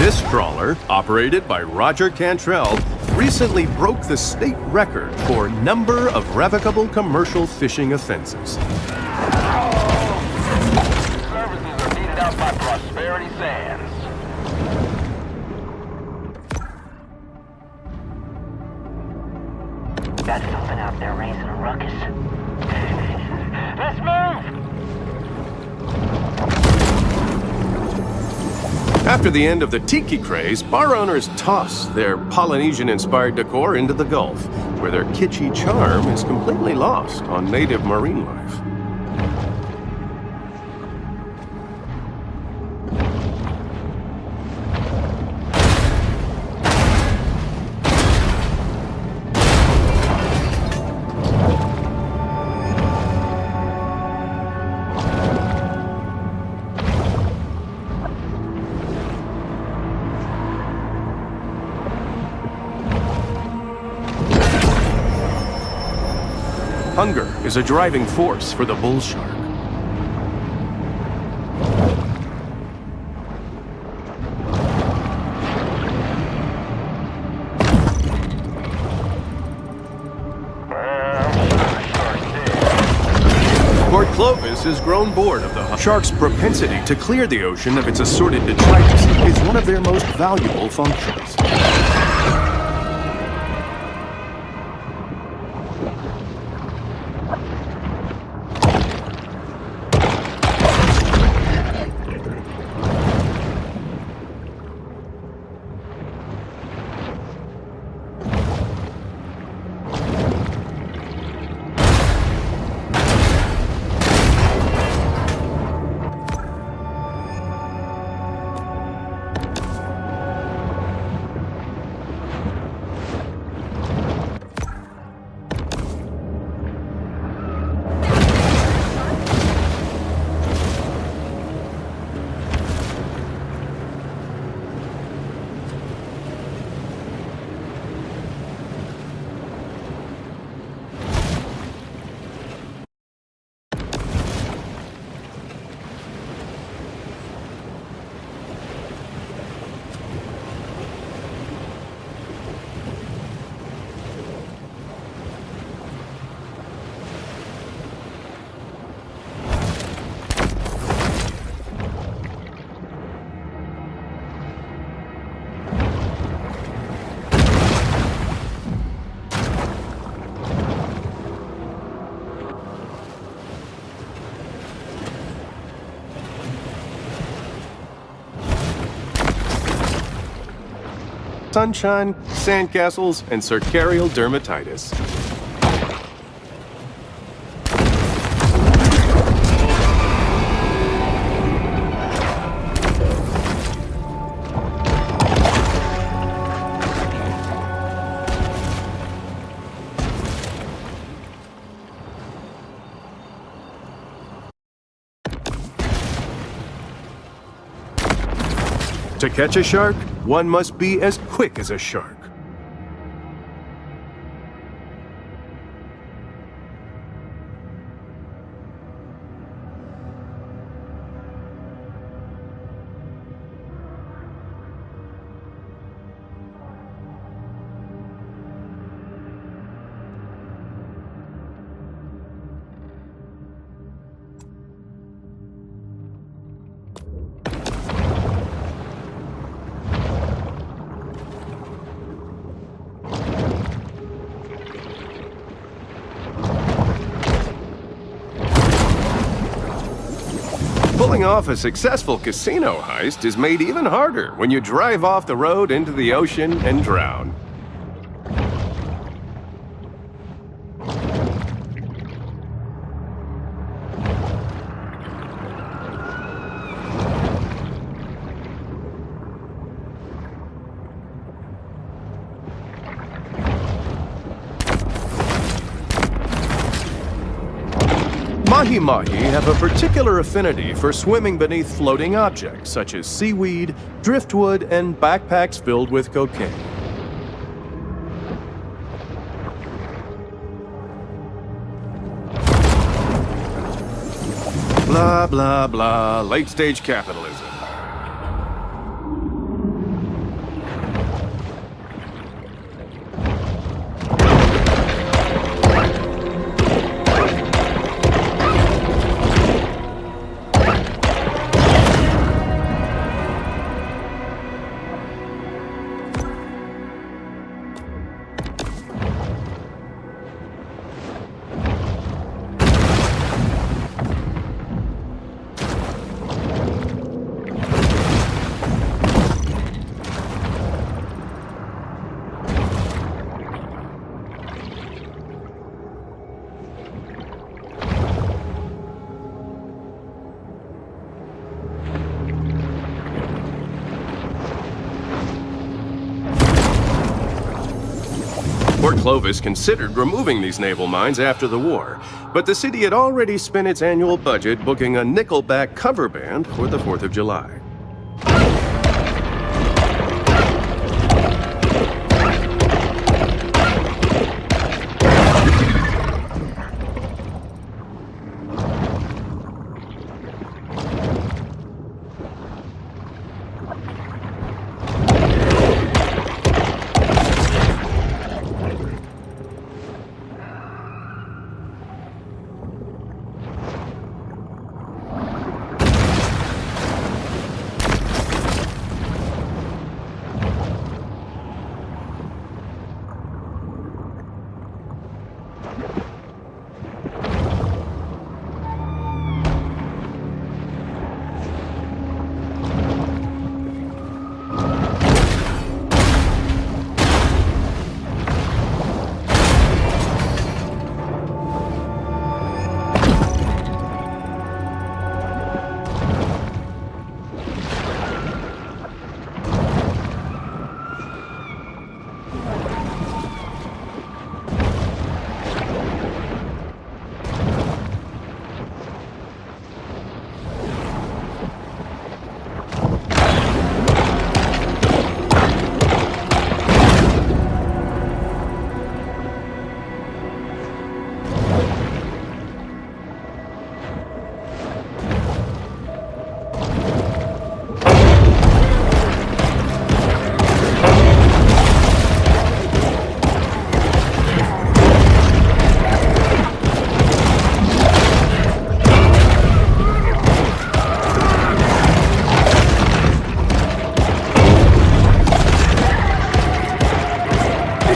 This trawler, operated by Roger Cantrell, recently broke the state record for number of revocable commercial fishing offenses. Services are needed out by Prosperity Sands. Got something out there raising a ruckus. Let's move! After the end of the tiki craze, bar owners toss their Polynesian-inspired decor into the Gulf, where their kitschy charm is completely lost on native marine life. Hunger is a driving force for the bull shark. Port Clovis has grown bored of the shark's propensity to clear the ocean of its assorted detritus is one of their most valuable functions. Sunshine, sandcastles, and circarial dermatitis. To catch a shark, one must be as quick as a shark. Pulling off a successful casino heist is made even harder when you drive off the road into the ocean and drown. Mahi-mahi have a particular affinity for swimming beneath floating objects, such as seaweed, driftwood, and backpacks filled with cocaine. Blah, blah, blah, late-stage capitalism. Port Clovis considered removing these naval mines after the war, but the city had already spent its annual budget booking a Nickelback cover band for the 4th of July.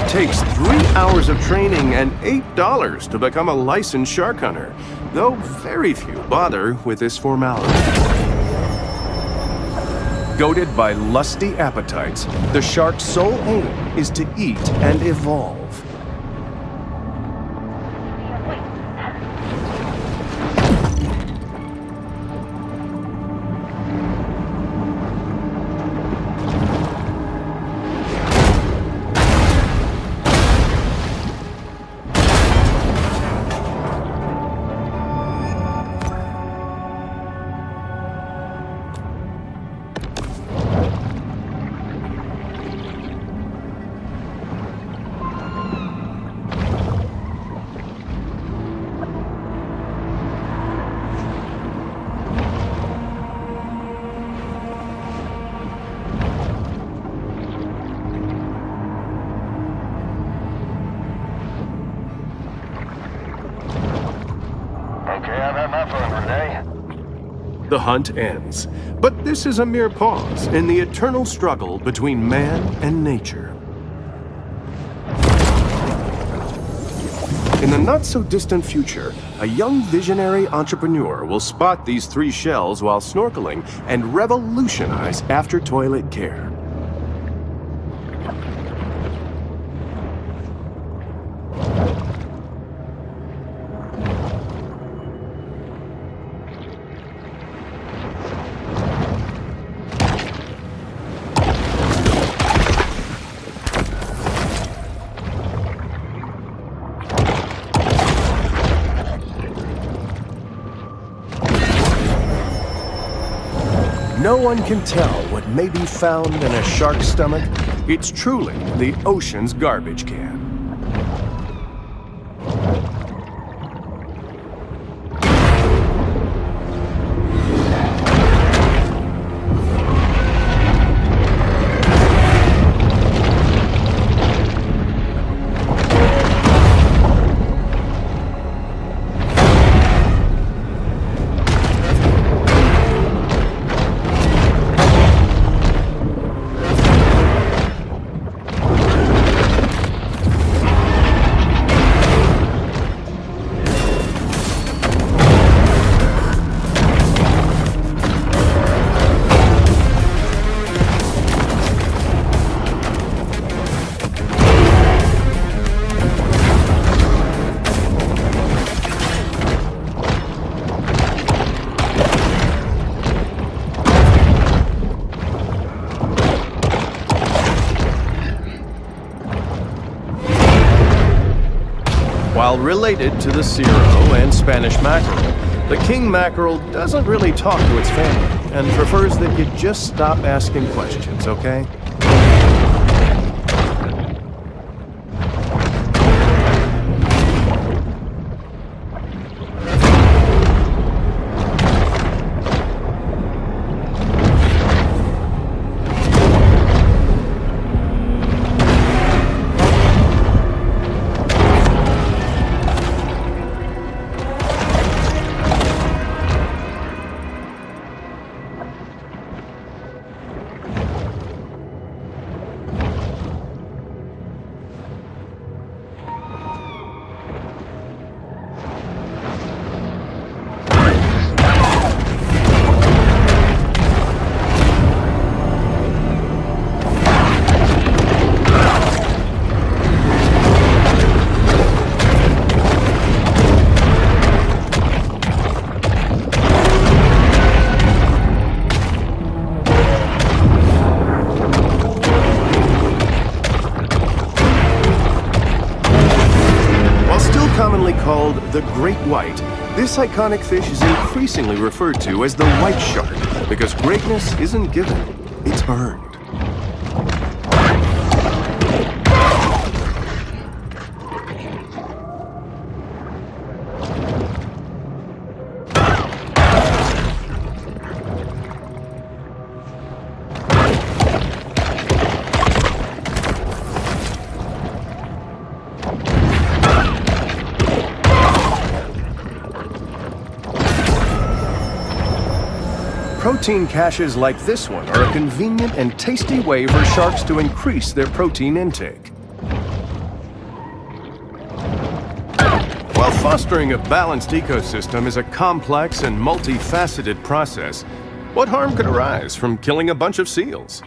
Takes 3 hours of training and $8 to become a licensed shark hunter, though very few bother with this formality. Goaded by lusty appetites, the shark's sole aim is to eat and evolve. The hunt ends, but this is a mere pause in the eternal struggle between man and nature. In the not-so-distant future, a young visionary entrepreneur will spot these 3 shells while snorkeling and revolutionize after-toilet care. No one can tell what may be found in a shark's stomach. It's truly the ocean's garbage can. While related to the Cero and Spanish mackerel, the king mackerel doesn't really talk to its family and prefers that you just stop asking questions, okay? Commonly called the Great White, this iconic fish is increasingly referred to as the white shark because greatness isn't given, it's earned. Protein caches like this one are a convenient and tasty way for sharks to increase their protein intake. While fostering a balanced ecosystem is a complex and multifaceted process, what harm could arise from killing a bunch of seals?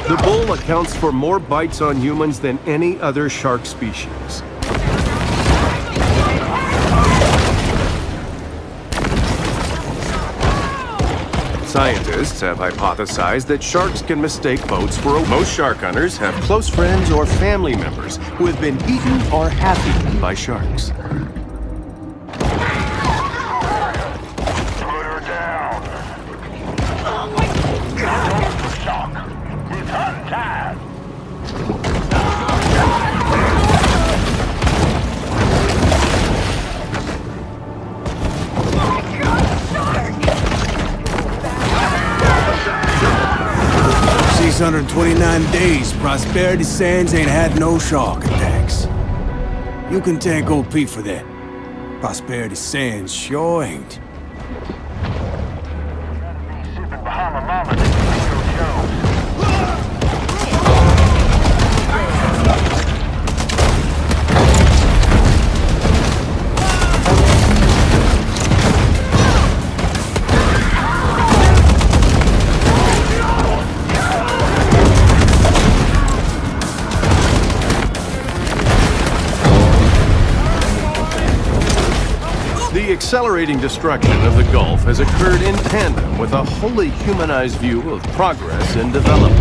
The bull accounts for more bites on humans than any other shark species. Scientists have hypothesized that sharks can mistake boats for most shark hunters have close friends or family members who have been eaten or have eaten by sharks. Put her down. Oh my God! Shark. It's hunt time. 629 days, Prosperity Sands ain't had no shark attacks. You can thank OP for that. Prosperity Sands sure ain't. Sipping Bahama Mama to shows. The accelerating destruction of the Gulf has occurred in tandem with a wholly humanized view of progress and development.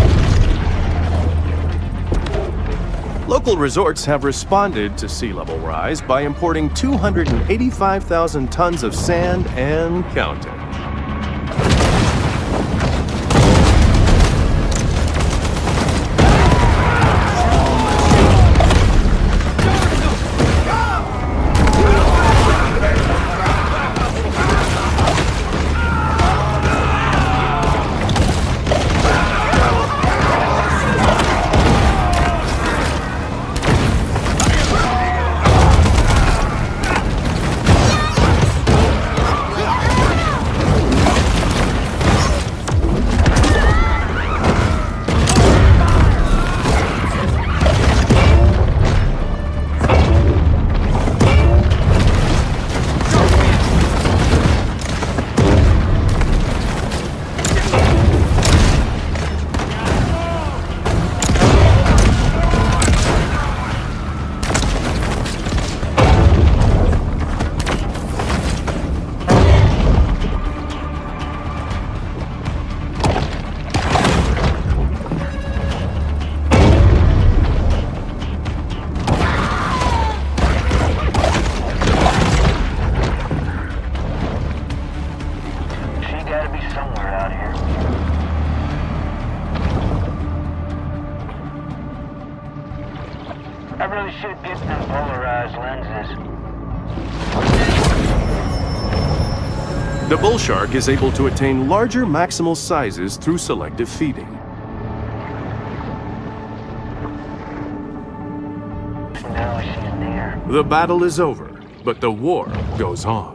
Local resorts have responded to sea level rise by importing 285,000 tons of sand and counting. really should get them polarized lenses. The bull shark is able to attain larger maximal sizes through selective feeding. No, she's near. The battle is over, but the war goes on.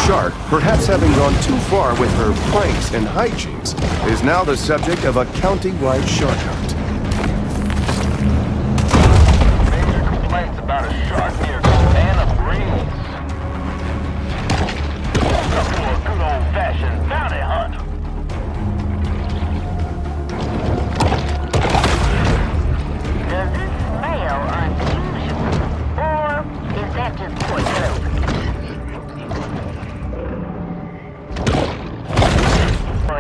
Shark, perhaps having gone too far with her pranks and hijinks, is now the subject of a county-wide shark hunt. Major complaints about a shark near Cabana Breeze. Up to a good old-fashioned bounty hunt. Does it smell unusual? Or is that just poor clothes?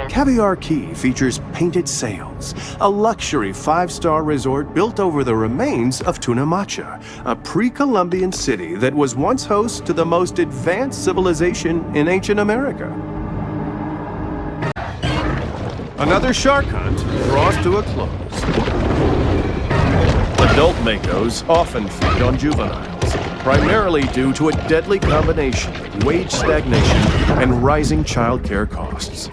Caviar Key features painted sails, a luxury 5-star resort built over the remains of Tunamacha, a pre-Columbian city that was once host to the most advanced civilization in ancient America. Another shark hunt draws to a close. Adult makos often feed on juveniles, primarily due to a deadly combination of wage stagnation and rising childcare costs.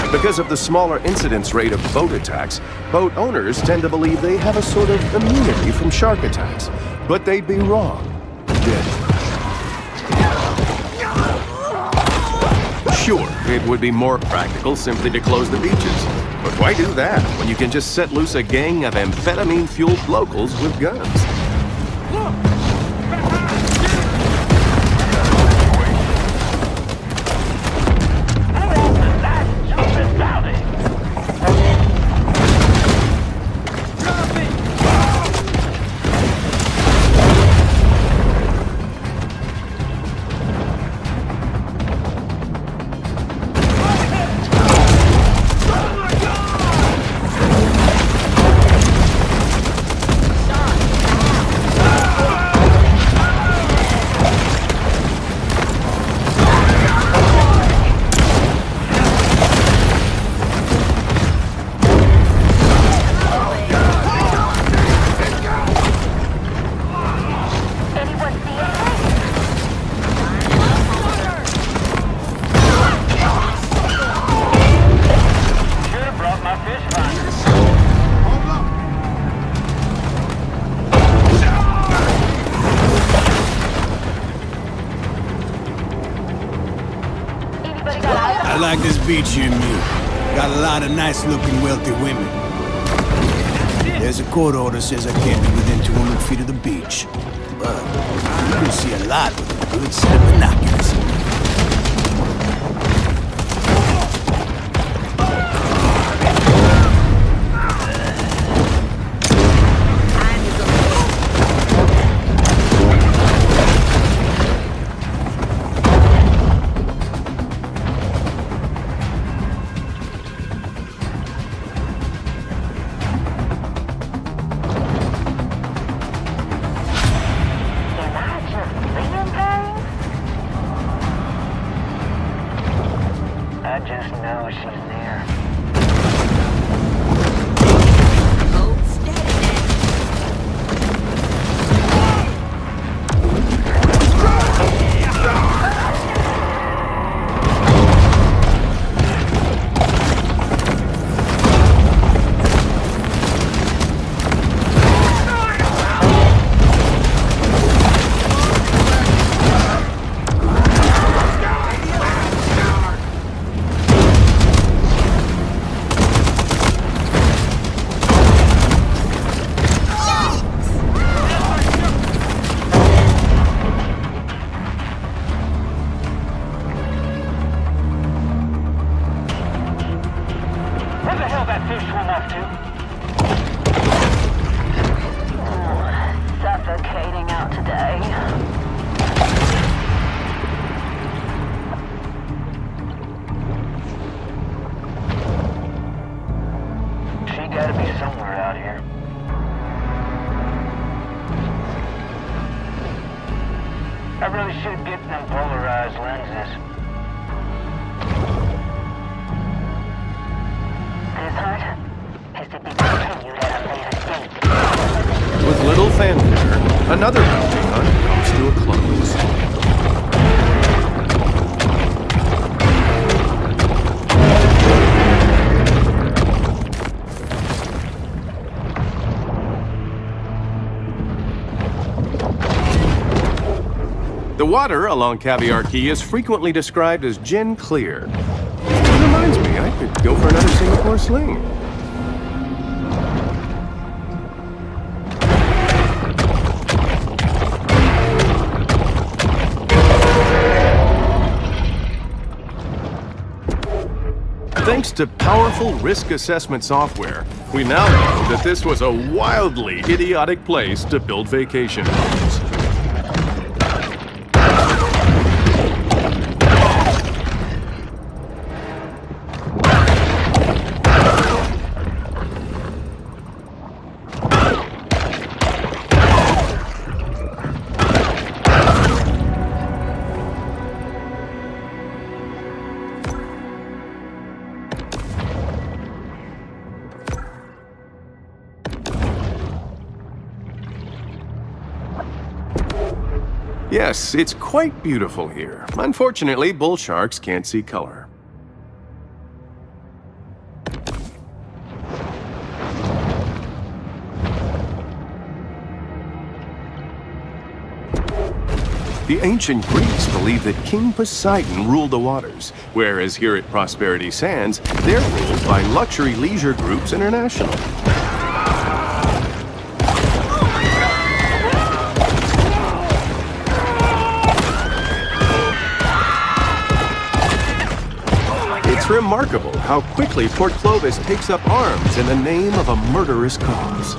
Because of the smaller incidence rate of boat attacks, boat owners tend to believe they have a sort of immunity from shark attacks. But they'd be wrong. Sure, it would be more practical simply to close the beaches. But why do that when you can just set loose a gang of amphetamine-fueled locals with guns? I like this beach here, me. Got a lot of nice-looking, wealthy women. There's a court order says I can't be within 200 feet of the beach. But you can see a lot with a good set of binoculars. I just know she's there. Hold steady now. Where the hell that fish swim off to? Suffocating out today. She gotta be somewhere out here. I really should get them polarized lenses. This hunt has to be continued at a later date. With little fanfare, another bounty hunt comes to a close. The water along Caviar Key is frequently described as gin clear. It reminds me, I could go for another Singapore sling. Thanks to powerful risk assessment software, we now know that this was a wildly idiotic place to build vacation homes. Yes, it's quite beautiful here. Unfortunately, bull sharks can't see color. The ancient Greeks believed that King Poseidon ruled the waters, whereas here at Prosperity Sands, they're ruled by Luxury Leisure Groups International. It's remarkable how quickly Port Clovis takes up arms in the name of a murderous cause.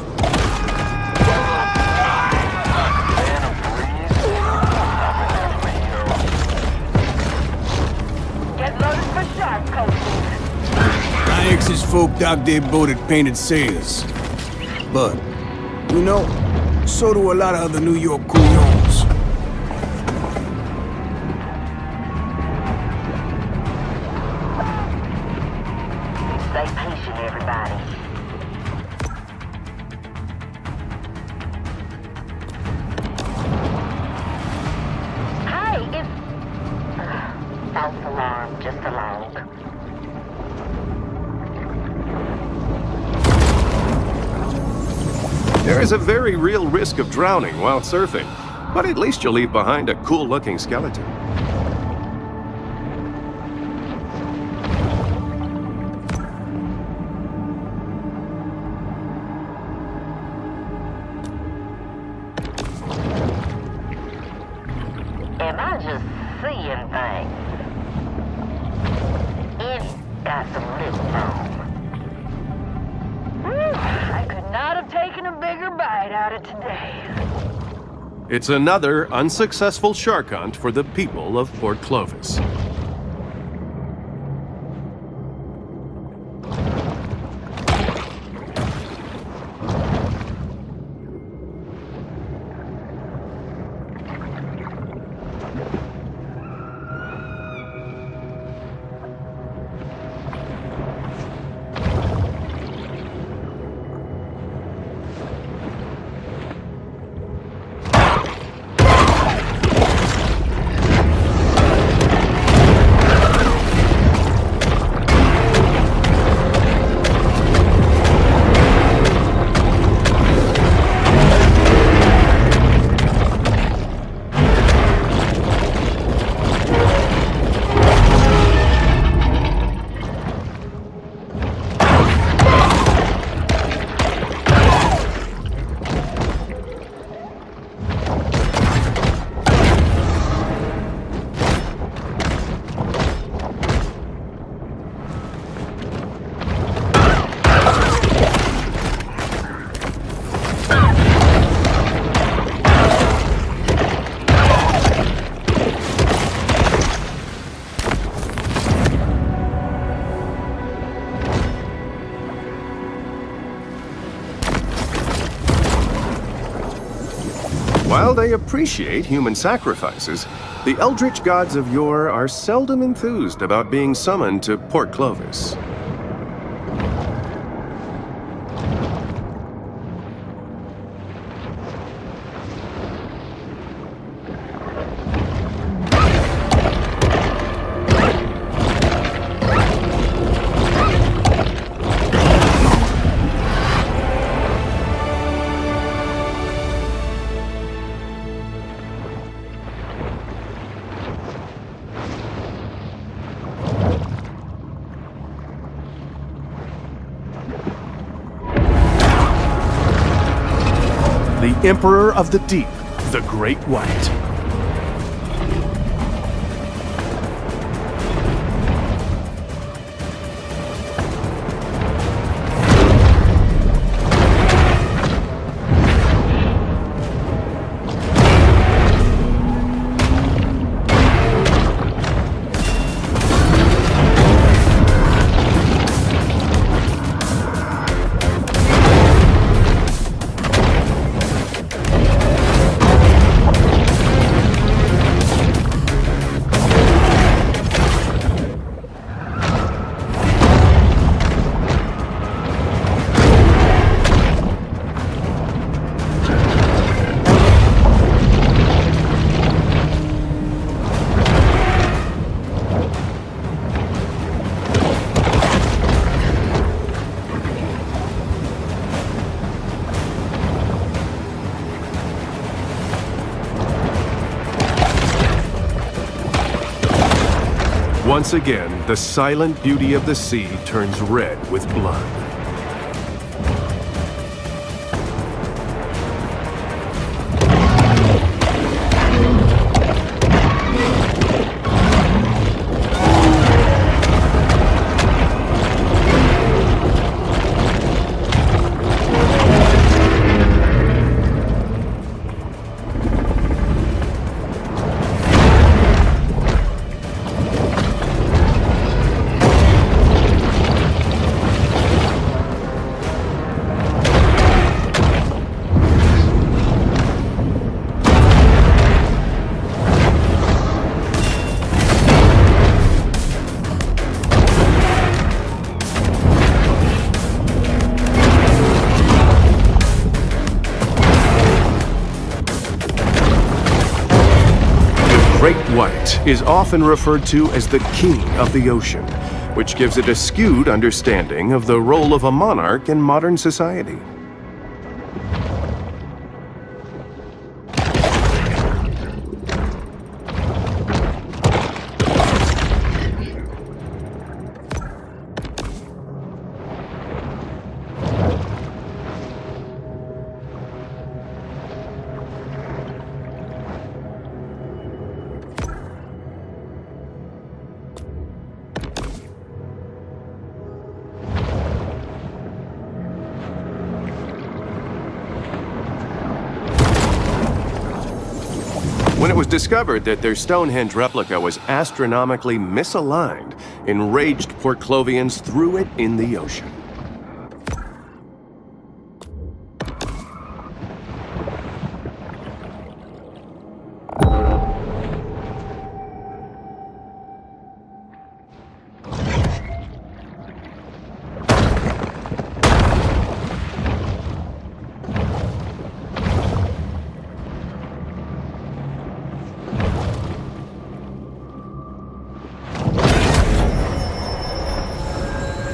Get loaded for shark coating. My ex's folk dock their boat at Painted Sails. But, you know, so do a lot of other New York coons. Stay patient, everybody. Hey, it's... false alarm, just along. There is a very real risk of drowning while surfing, but at least you'll leave behind a cool-looking skeleton. Am I just seeing things? It's got some little bone. I could not have taken a bigger bite out of today. It's another unsuccessful shark hunt for the people of Port Clovis. While they appreciate human sacrifices, the eldritch gods of yore are seldom enthused about being summoned to Port Clovis. The Emperor of the Deep, the Great White. Once again, the silent beauty of the sea turns red with blood. Great White is often referred to as the King of the Ocean, which gives it a skewed understanding of the role of a monarch in modern society. When it was discovered that their Stonehenge replica was astronomically misaligned, enraged Port Clovians threw it in the ocean.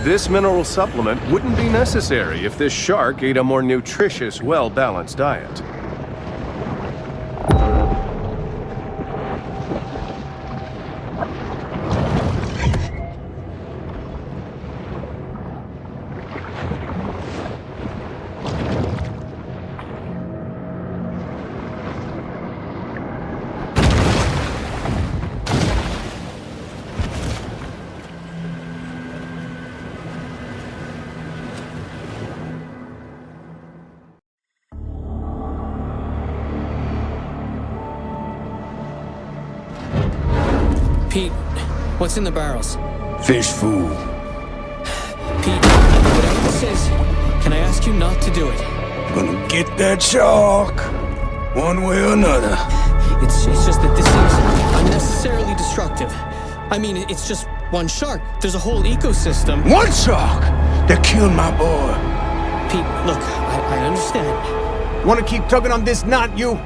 This mineral supplement wouldn't be necessary if this shark ate a more nutritious, well-balanced diet. Pete, what's in the barrels? Fish food. Pete, whatever this is, can I ask you not to do it? Gonna get that shark, one way or another. It's just that this seems unnecessarily destructive. I mean, it's just one shark. There's a whole ecosystem. One shark that killed my boy. Pete, look, I understand. Wanna keep tugging on this knot, you?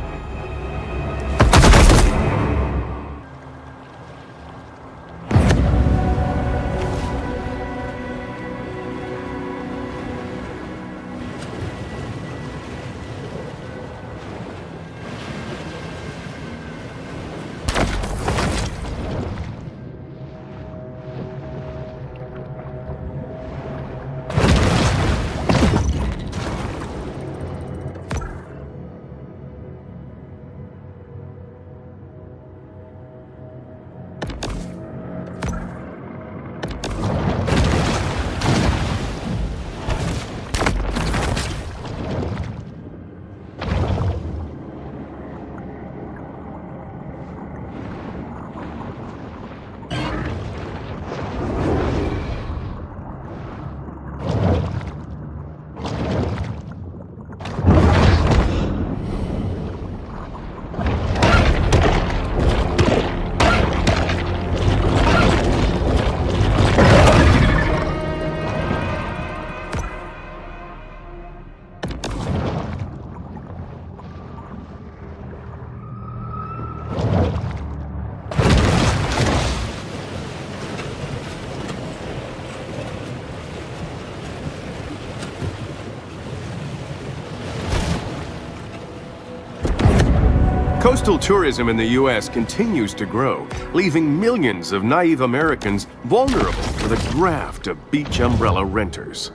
Coastal tourism in the U.S. continues to grow, leaving millions of naive Americans vulnerable to the graft of beach umbrella renters.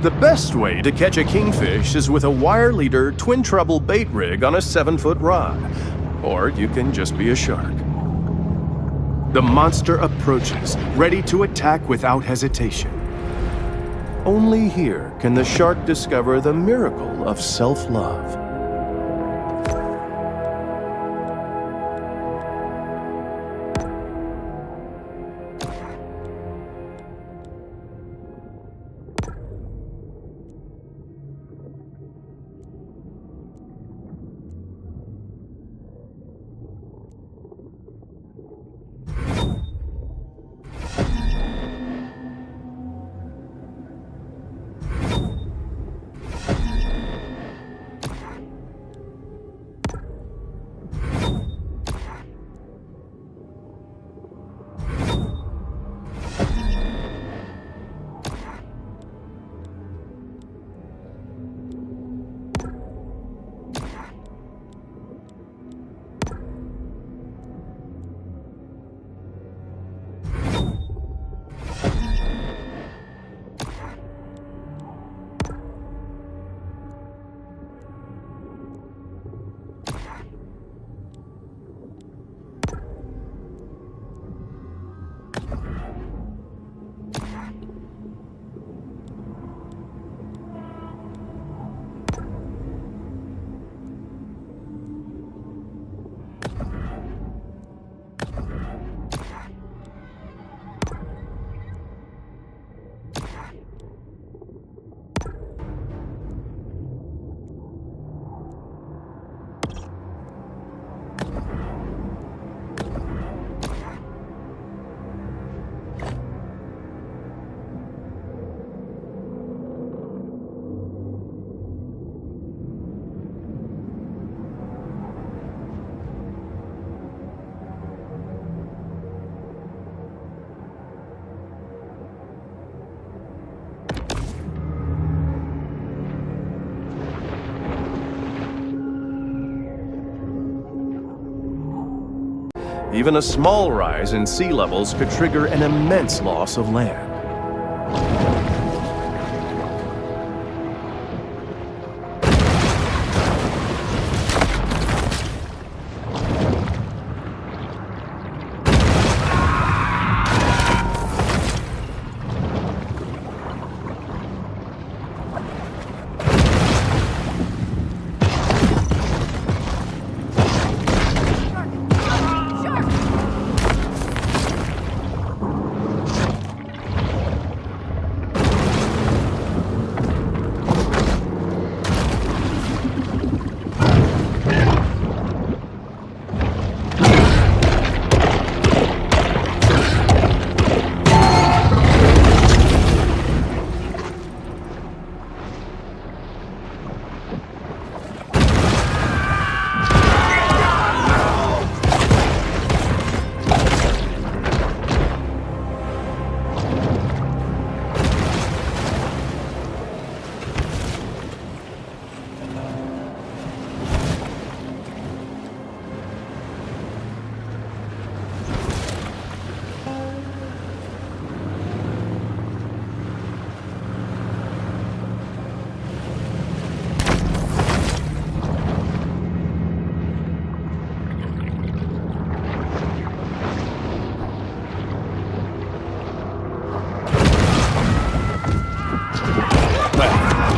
The best way to catch a kingfish is with a wire leader twin treble bait rig on a 7-foot rod. Or you can just be a shark. The monster approaches, ready to attack without hesitation. Only here can the shark discover the miracle of self-love. Even a small rise in sea levels could trigger an immense loss of land.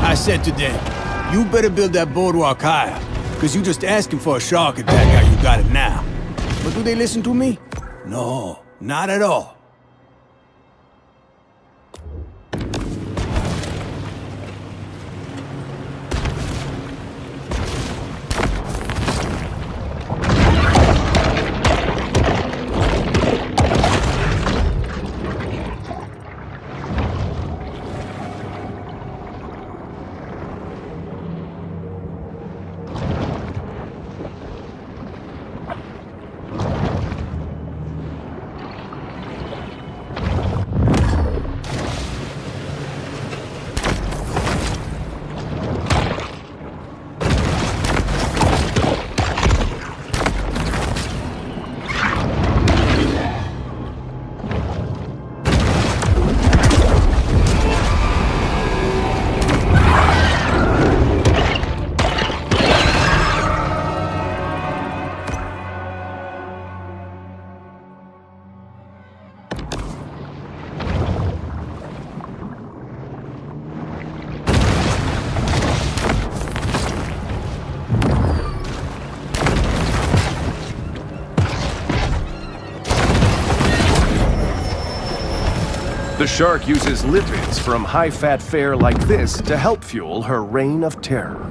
I said to them, you better build that boardwalk higher, because you just asking for a shark attack how you got it now. But do they listen to me? No, not at all. The shark uses lipids from high-fat fare like this to help fuel her reign of terror.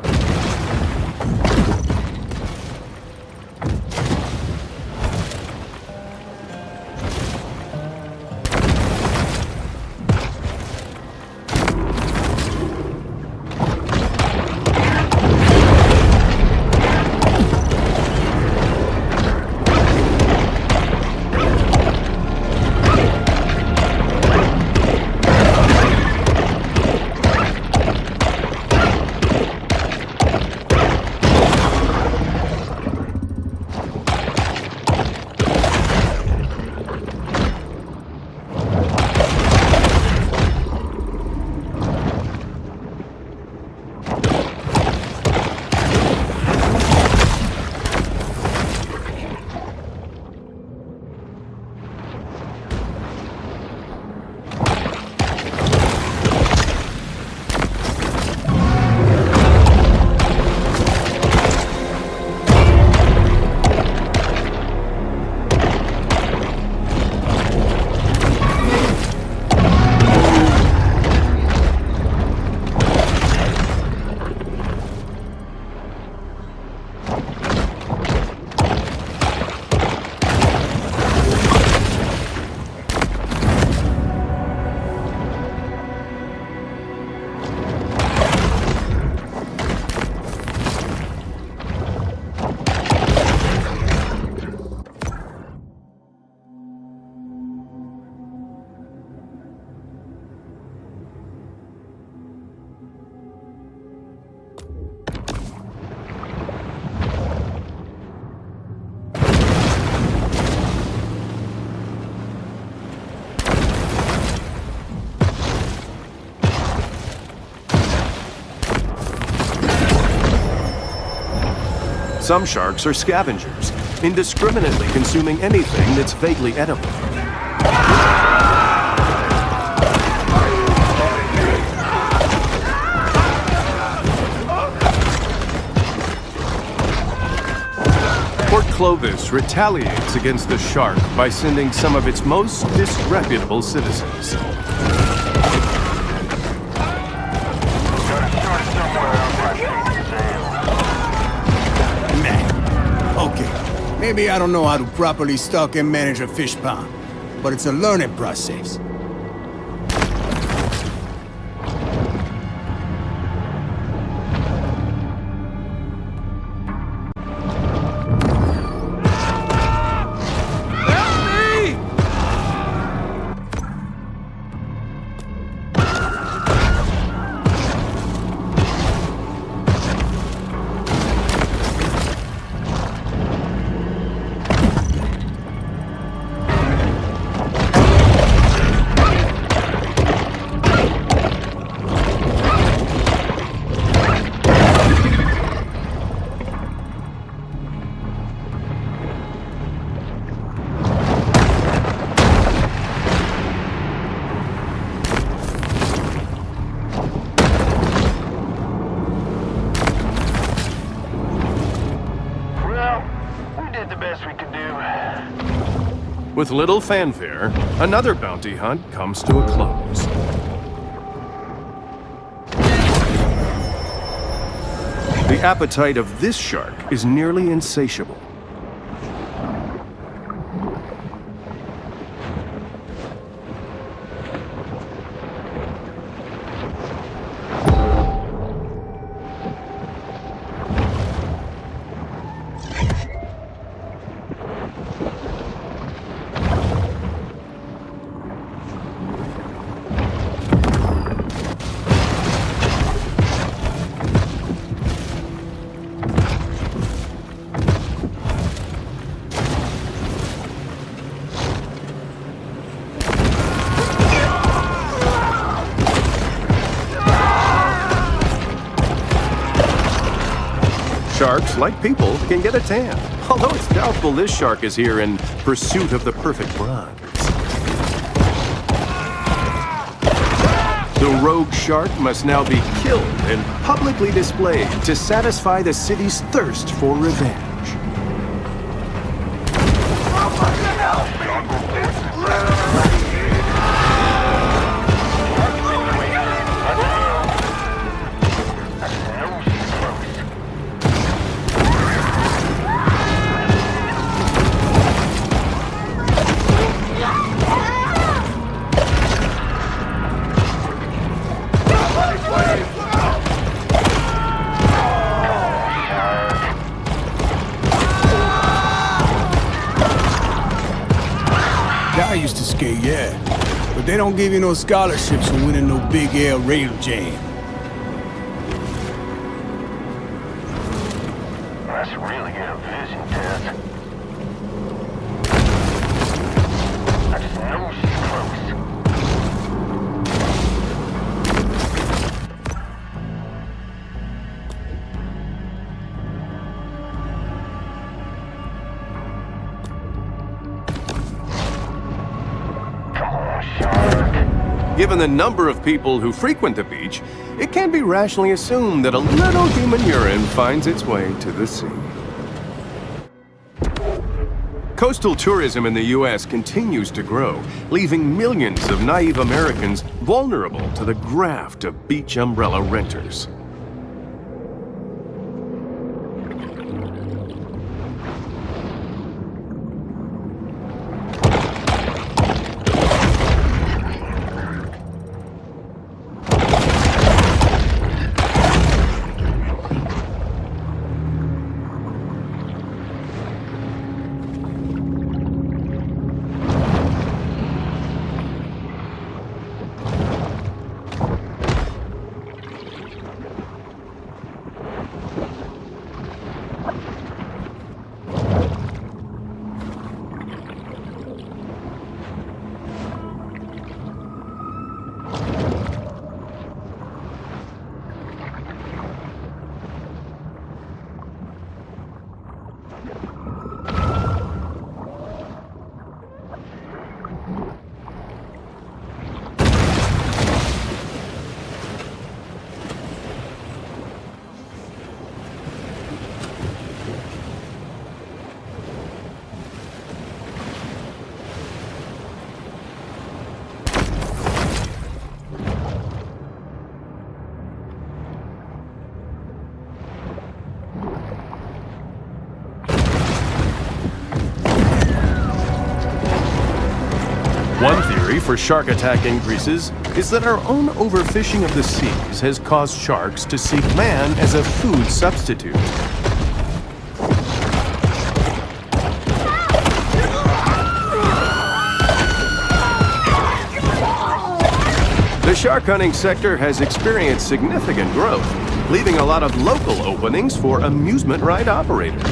Some sharks are scavengers, indiscriminately consuming anything that's vaguely edible. Port Clovis retaliates against the shark by sending some of its most disreputable citizens. Okay, maybe I don't know how to properly stock and manage a fish pond, but it's a learning process. With little fanfare, another bounty hunt comes to a close. The appetite of this shark is nearly insatiable. Sharks, like people, can get a tan, although it's doubtful this shark is here in pursuit of the perfect bronze. The rogue shark must now be killed and publicly displayed to satisfy the city's thirst for revenge. I used to skate, yeah. But they don't give you no scholarships for winning no big air rail jam. That's really good vision, Ted. I just know she's close. Given the number of people who frequent the beach, it can be rationally assumed that a little human urine finds its way to the sea. Coastal tourism in the U.S. continues to grow, leaving millions of naive Americans vulnerable to the graft of beach umbrella renters. for shark attack increases is that our own overfishing of the seas has caused sharks to seek man as a food substitute. The shark hunting sector has experienced significant growth, leaving a lot of local openings for amusement ride operators.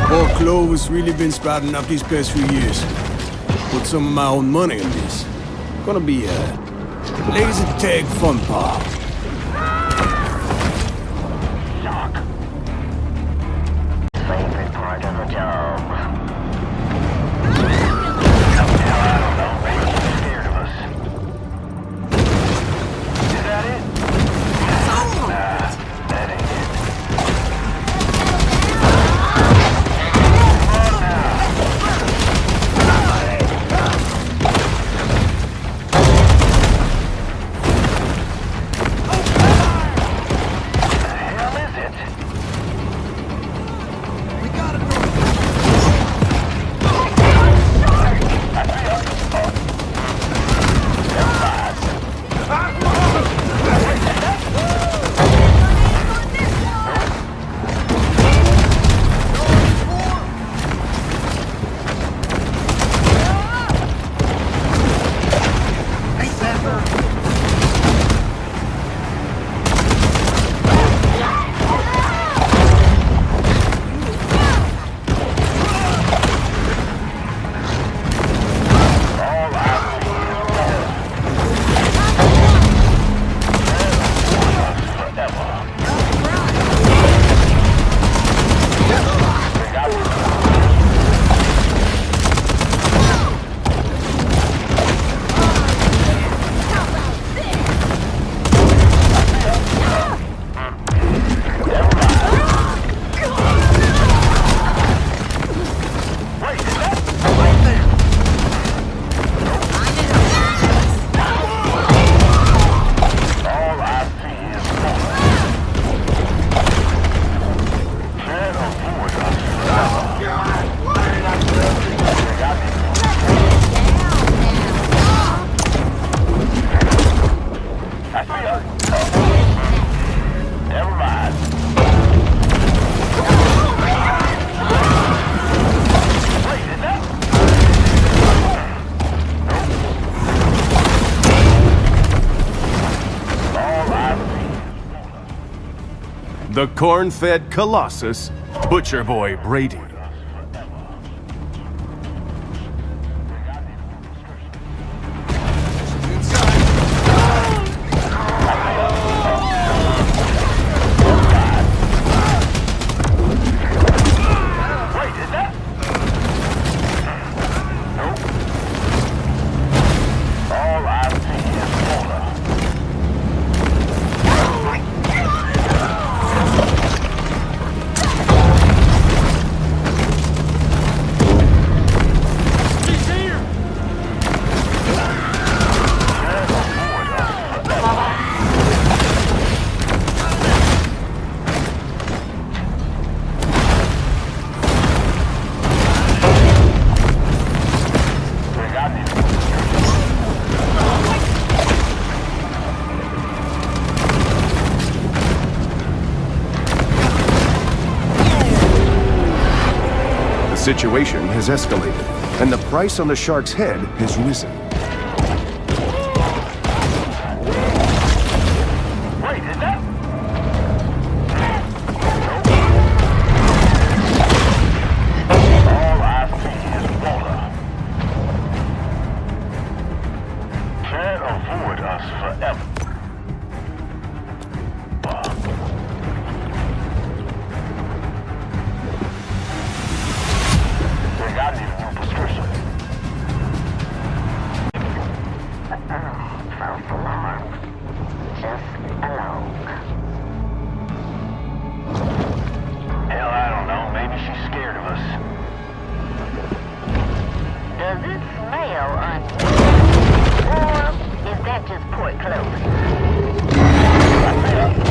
Poor Clover's really been sprouting up these past few years. Put some of my own money on this. Gonna be a laser tag fun park. Favorite part of the job. Scared of us. Is that it? That ain't it. The corn-fed Colossus, Butcher Boy Brady. The situation has escalated, and the price on the shark's head has risen. Wait, is that? All I see is water. Can't avoid us forever. Think I need a new prescription.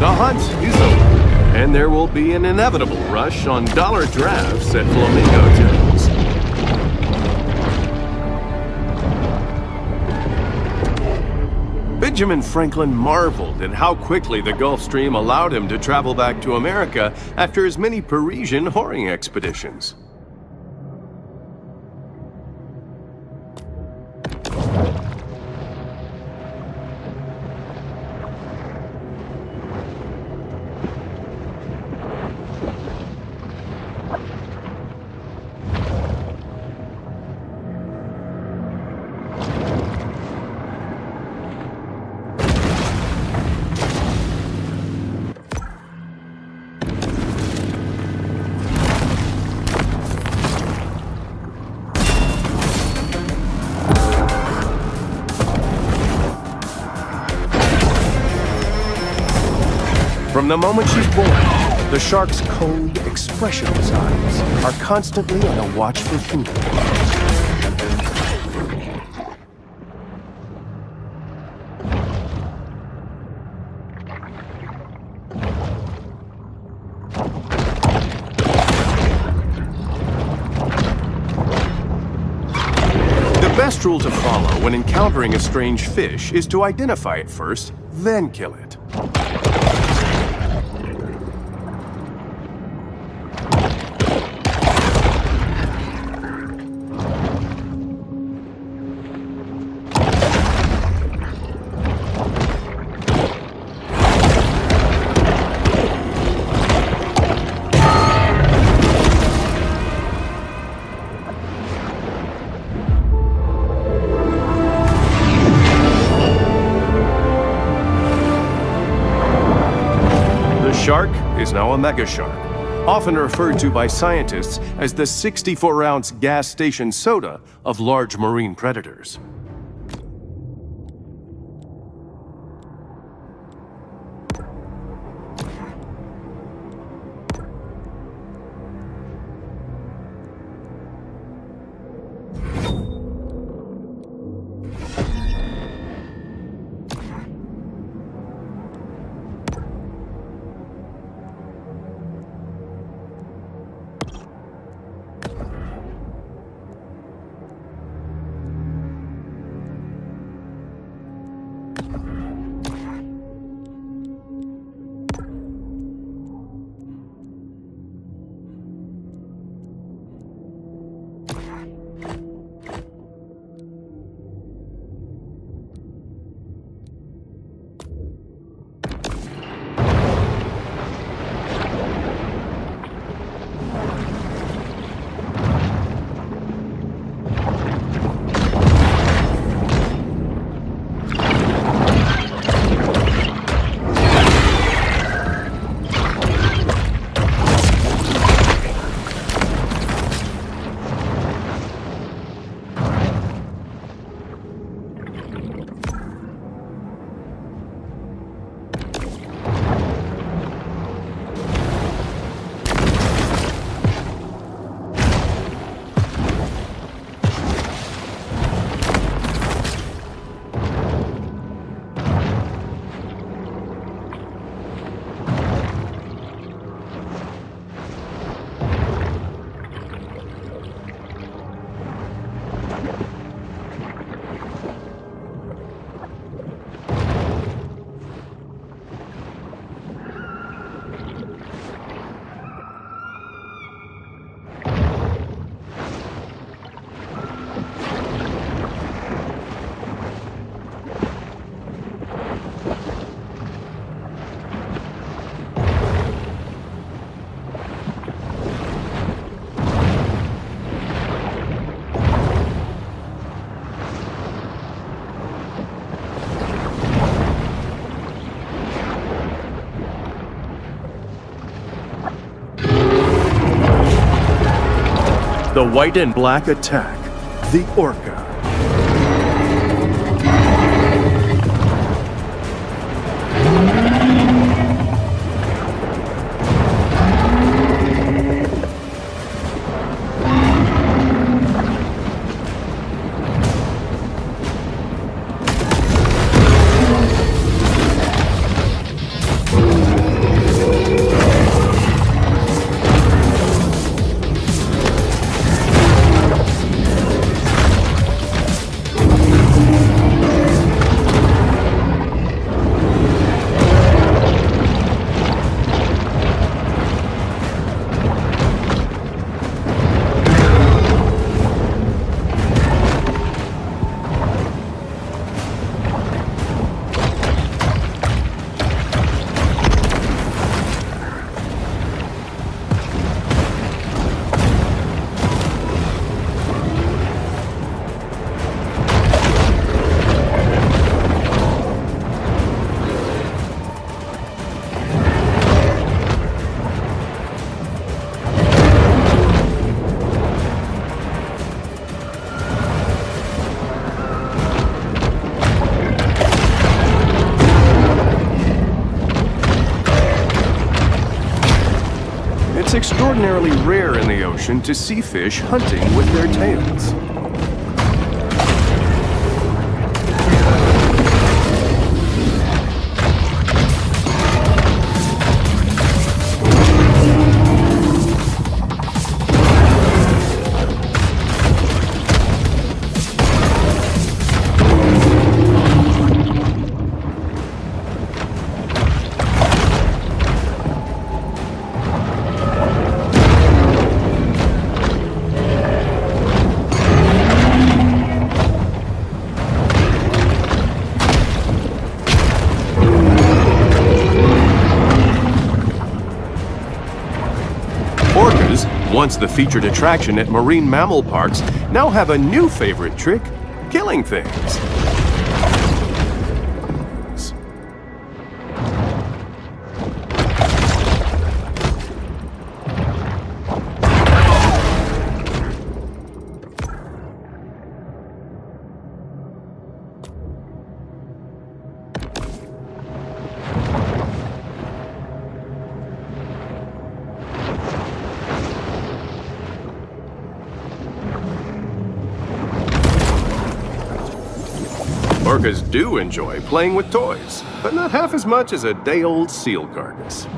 The hunt is over, and there will be an inevitable rush on dollar drafts at Flamingo Tails. Benjamin Franklin marveled at how quickly the Gulf Stream allowed him to travel back to America after his many Parisian whoring expeditions. From the moment she's born, the shark's cold, expressionless eyes are constantly on the watch for food. The best rule to follow when encountering a strange fish is to identify it first, then kill it. The shark is now a mega shark, often referred to by scientists as the 64-ounce gas station soda of large marine predators. The white and black attack, the Orca. It's extraordinarily rare in the ocean to see fish hunting with their tails. Orcas, once the featured attraction at marine mammal parks, now have a new favorite trick: killing things. Orcas do enjoy playing with toys, but not half as much as a day-old seal carcass.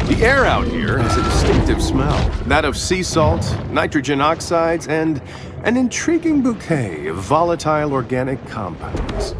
The air out here has a distinctive smell, that of sea salt, nitrogen oxides, and an intriguing bouquet of volatile organic compounds.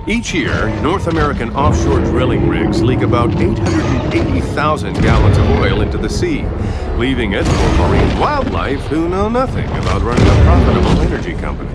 Each year, North American offshore drilling rigs leak about 880,000 gallons of oil into the sea, leaving it for marine wildlife who know nothing about running a profitable energy company.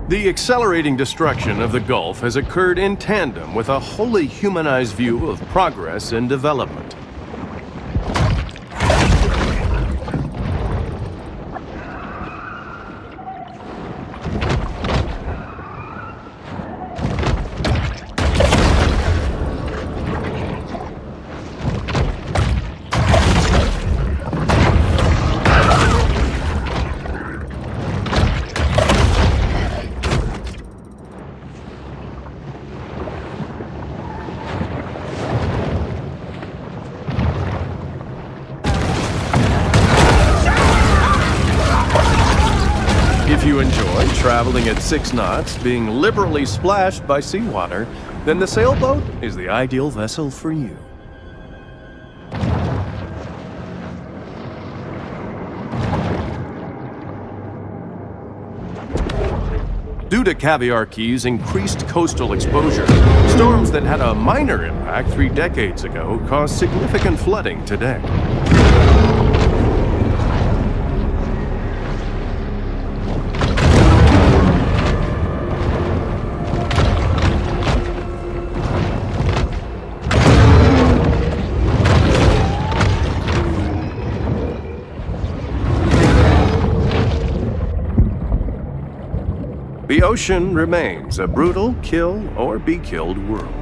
The accelerating destruction of the Gulf has occurred in tandem with a wholly humanized view of progress and development. to enjoy traveling at 6 knots, being liberally splashed by seawater, then the sailboat is the ideal vessel for you. Due to Caviar Key's increased coastal exposure, storms that had a minor impact 3 decades ago cause significant flooding today. The ocean remains a brutal kill or be killed world.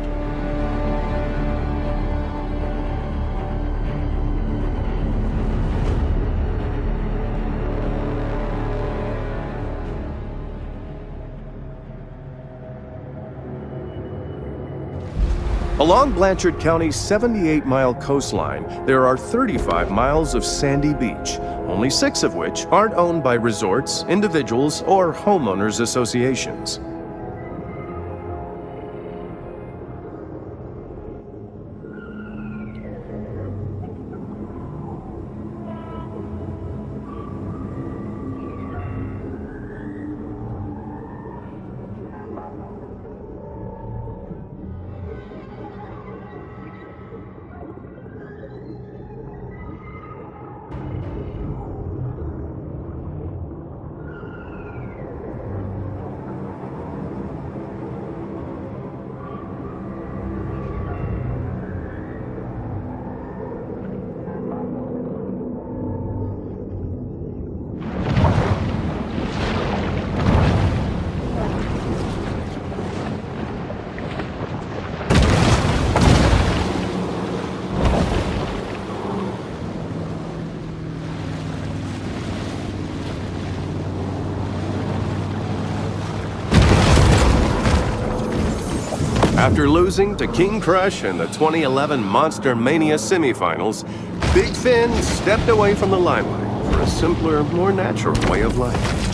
Along Blanchard County's 78-mile coastline, there are 35 miles of sandy beach, only 6 of which aren't owned by resorts, individuals, or homeowners associations. After losing to King Crush in the 2011 Monster Mania semifinals, Big Finn stepped away from the limelight for a simpler, more natural way of life.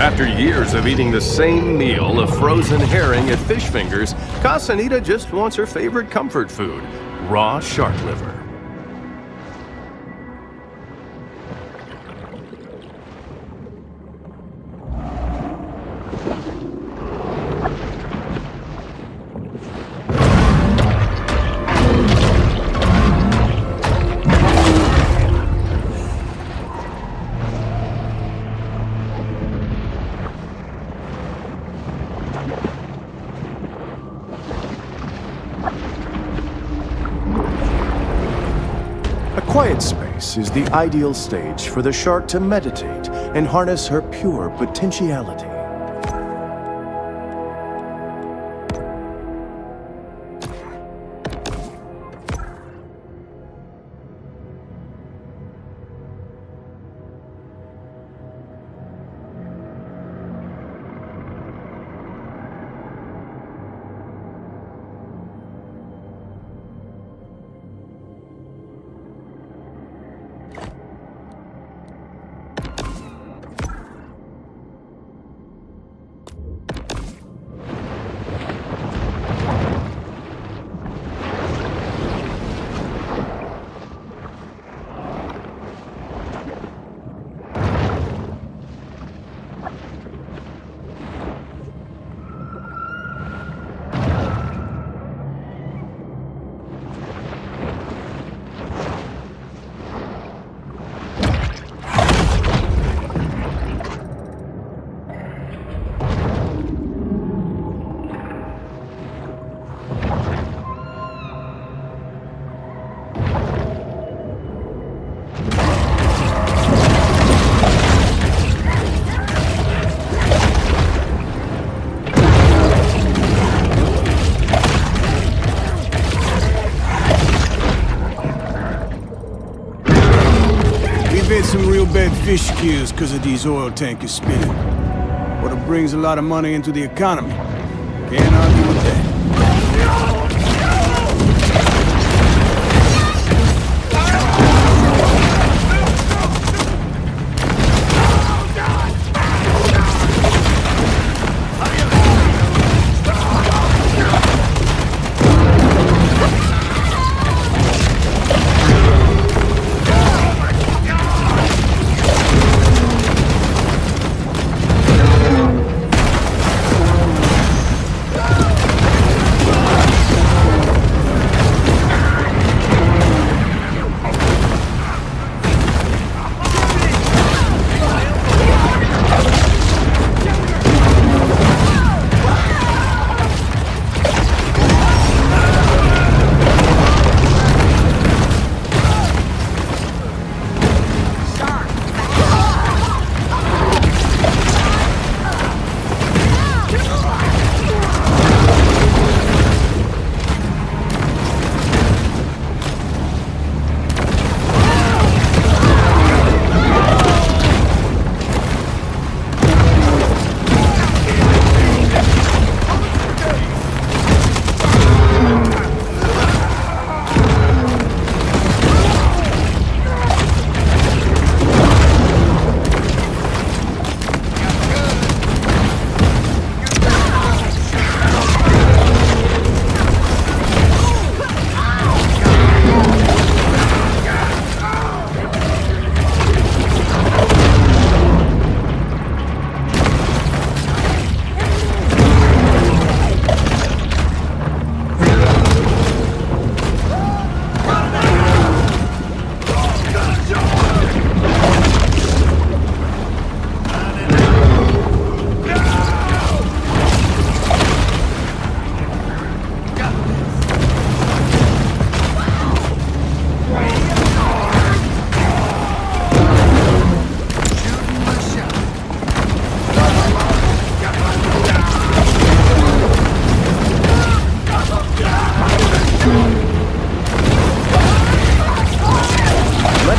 After years of eating the same meal of frozen herring at Fish Fingers, Casanita just wants her favorite comfort food, raw shark liver. place is the ideal stage for the shark to meditate and harness her pure potentiality. Some real bad fish kills because of these oil tankers spinning. But it brings a lot of money into the economy. Can't argue with that.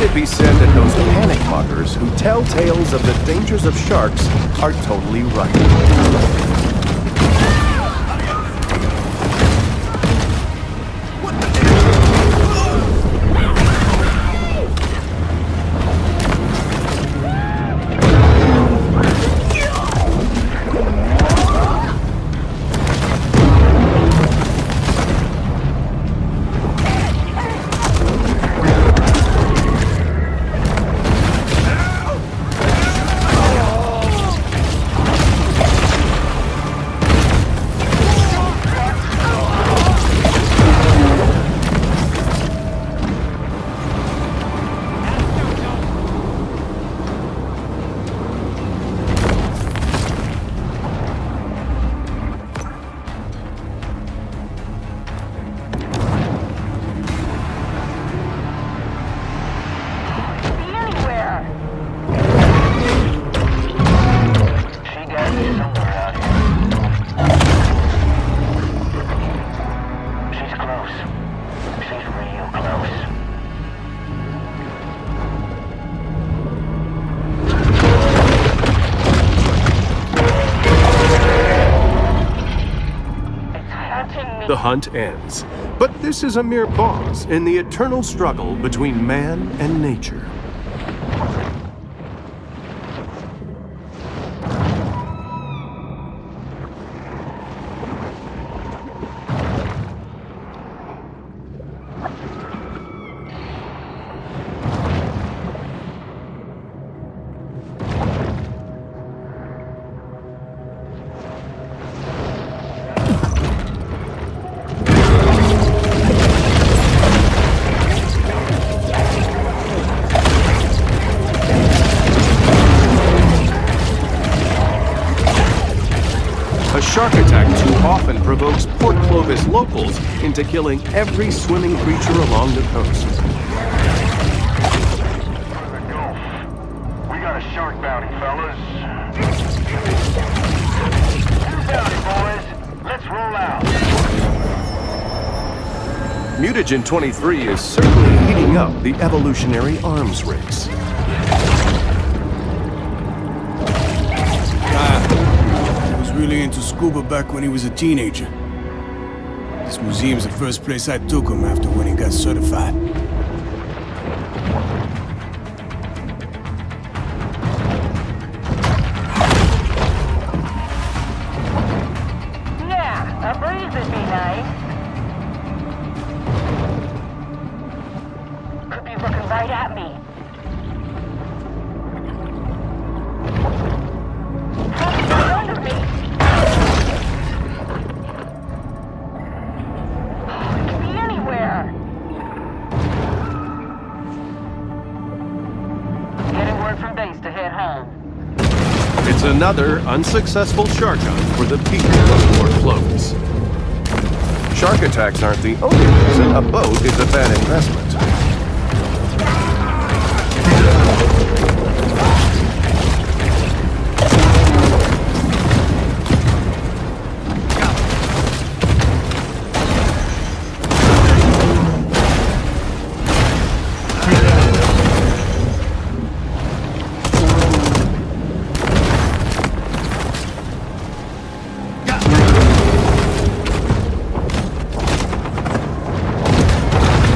It be said that those panic mockers who tell tales of the dangers of sharks are totally right. the hunt ends. But this is a mere pause in the eternal struggle between man and nature. A shark attack too often provokes Port Clovis locals into killing every swimming creature along the coast. The Gulf. We got a shark bounty, fellas. Two bounty, boys. Let's roll out. Mutagen 23 is certainly heating up the evolutionary arms race. Really into scuba back when he was a teenager. This museum's the first place I took him after when he got certified. Yeah, a breeze would be nice. Could be looking right at me. Something's under me. It could be anywhere. Getting word from base to head home. It's another unsuccessful shark hunt for the people of Port Clovis. Shark attacks aren't the only reason a boat is a bad investment.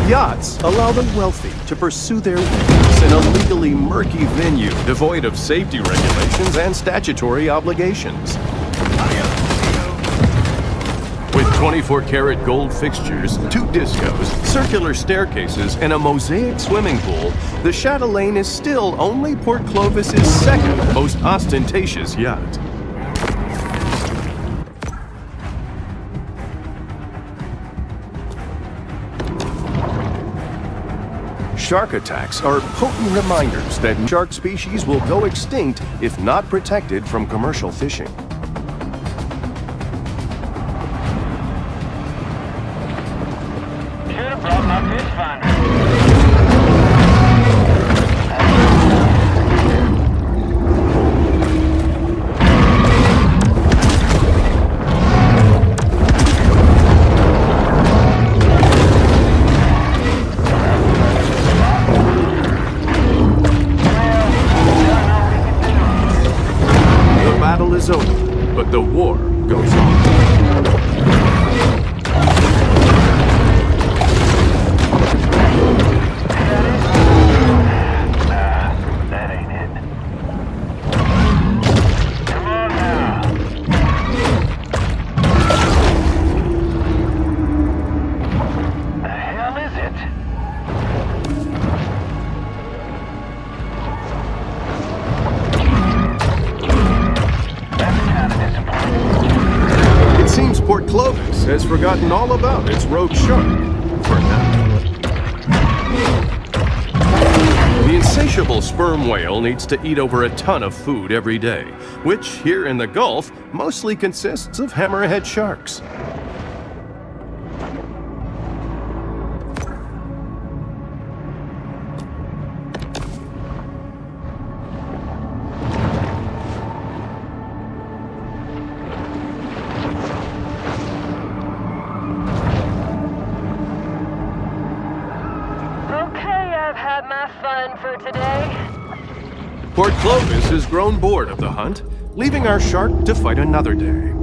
Yachts allow the wealthy to pursue their dreams in a legally murky venue devoid of safety regulations and statutory obligations. With 24-karat gold fixtures, 2 discos, circular staircases, and a mosaic swimming pool, the Chatelaine is still only Port Clovis' second most ostentatious yacht. Shark attacks are potent reminders that shark species will go extinct if not protected from commercial fishing. Should have brought my fish finder. The battle is over, but the war goes on. That ain't it. Come on now. The hell is it? That's kind of disappointing. It seems Port Clovis has forgotten all about its rogue shark, for now. The insatiable sperm whale needs to eat over a ton of food every day, which here in the Gulf mostly consists of hammerhead sharks. Okay, I've had my fun for today. Port Clovis has grown bored of the hunt, leaving our shark to fight another day.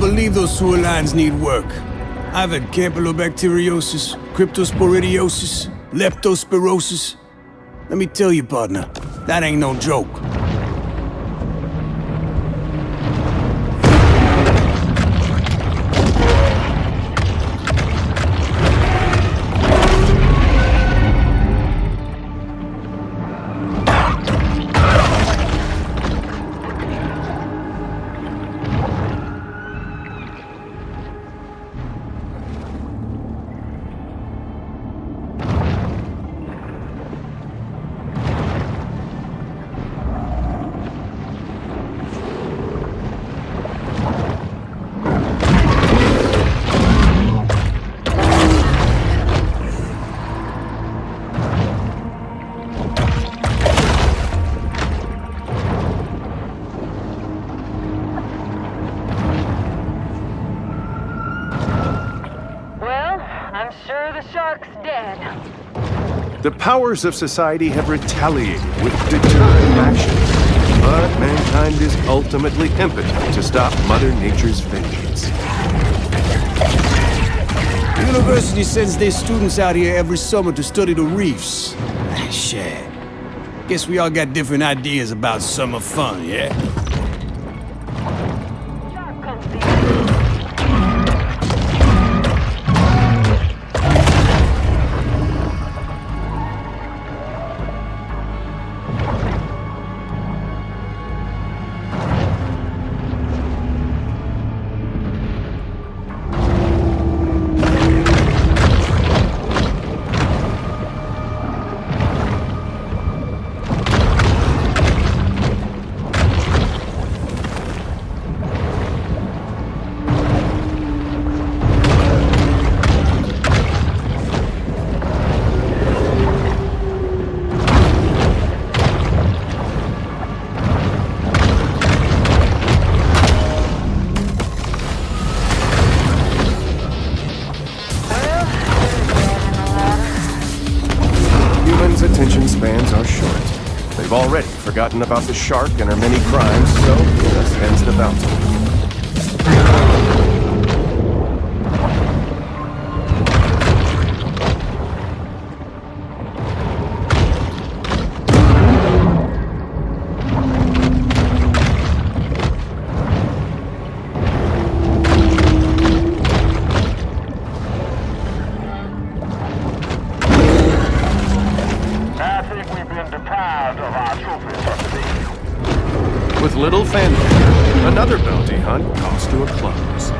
believe those sewer lines need work. I've had campylobacteriosis, cryptosporidiosis, leptospirosis. Let me tell you, partner, that ain't no joke. I'm sure the shark's dead. The powers of society have retaliated with deterrent action, but mankind is ultimately impotent to stop Mother Nature's vengeance. The university sends their students out here every summer to study the reefs. Shit. Guess we all got different ideas about summer fun, yeah? Shark comes in. Humans' attention spans are short. They've already forgotten about the shark and her many crimes, so thus ends the bounty. I think we've been deprived of our trophies for today. With little fanfare, another bounty hunt comes to a close.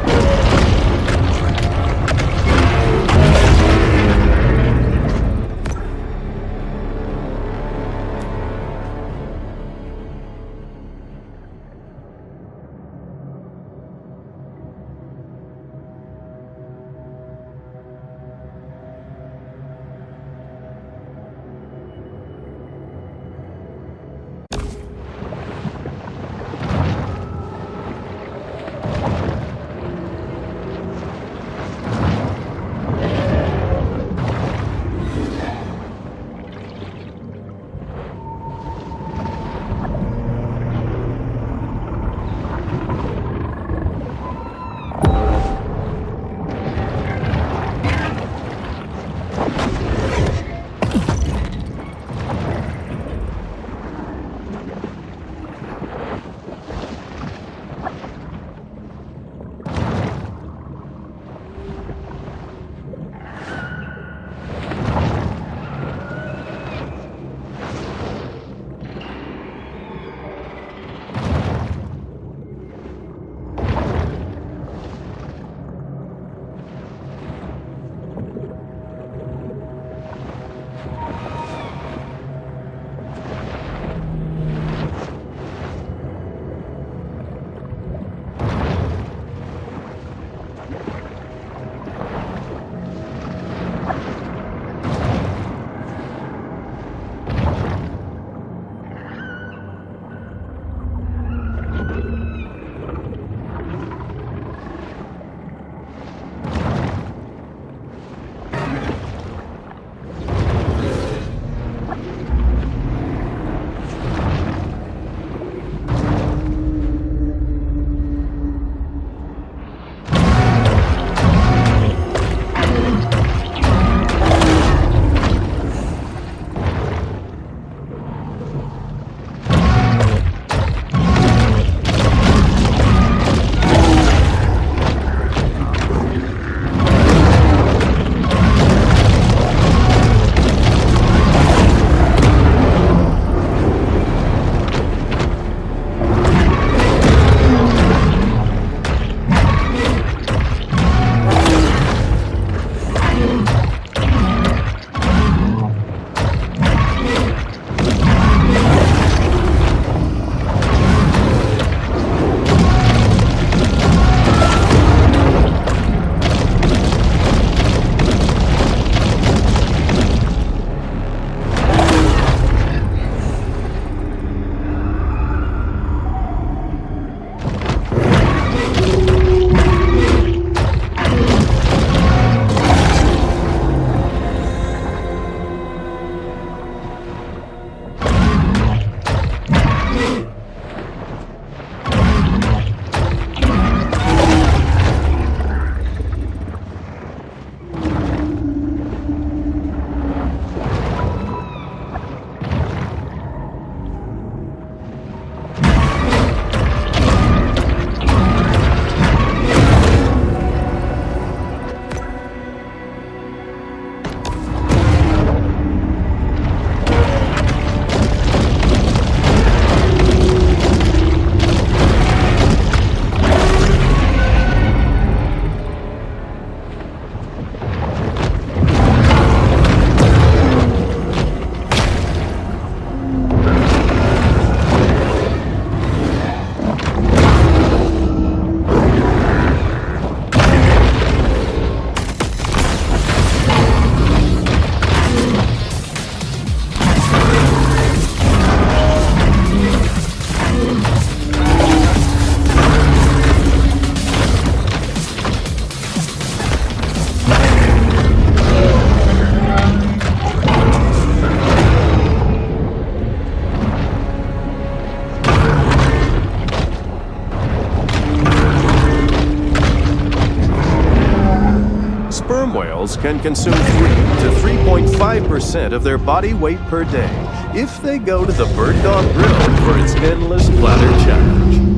sperm whales can consume 3 to 3.5% of their body weight per day if they go to the Bird Dog Grill for its endless platter challenge.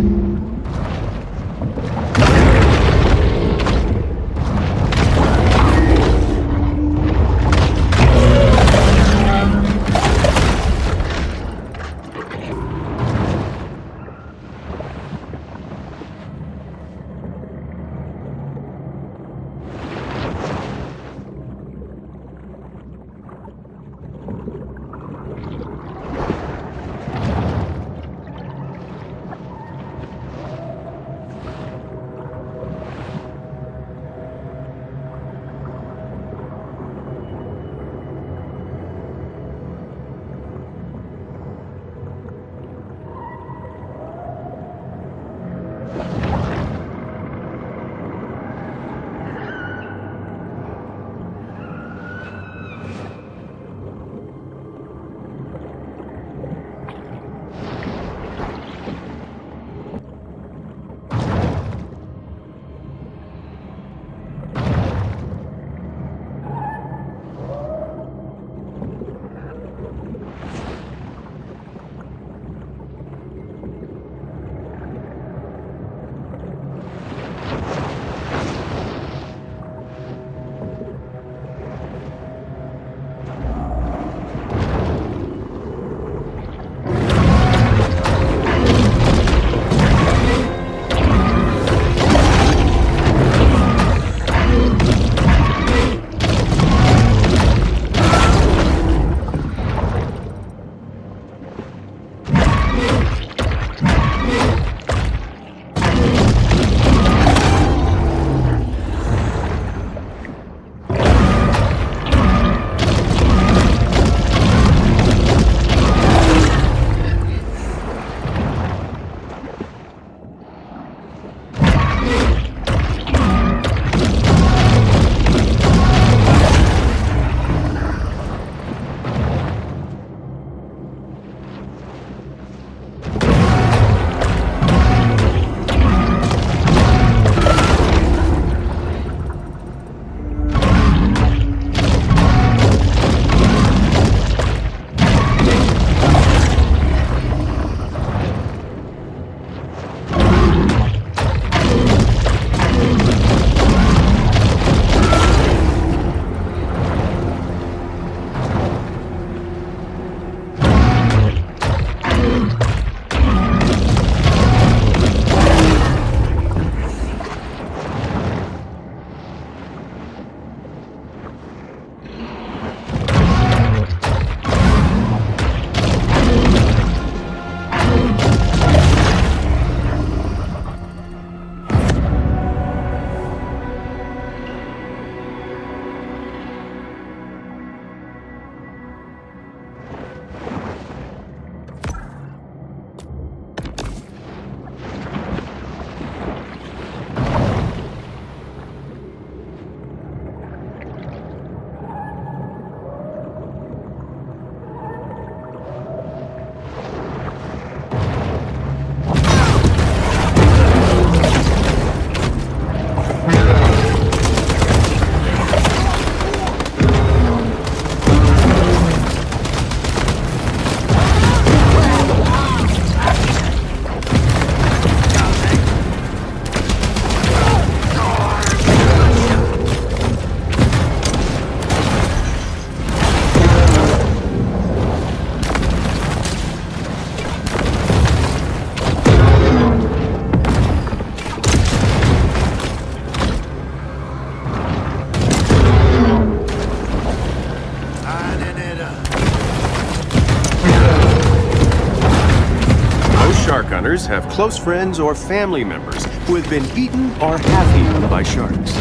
hunters have close friends or family members who have been eaten or half-eaten by sharks.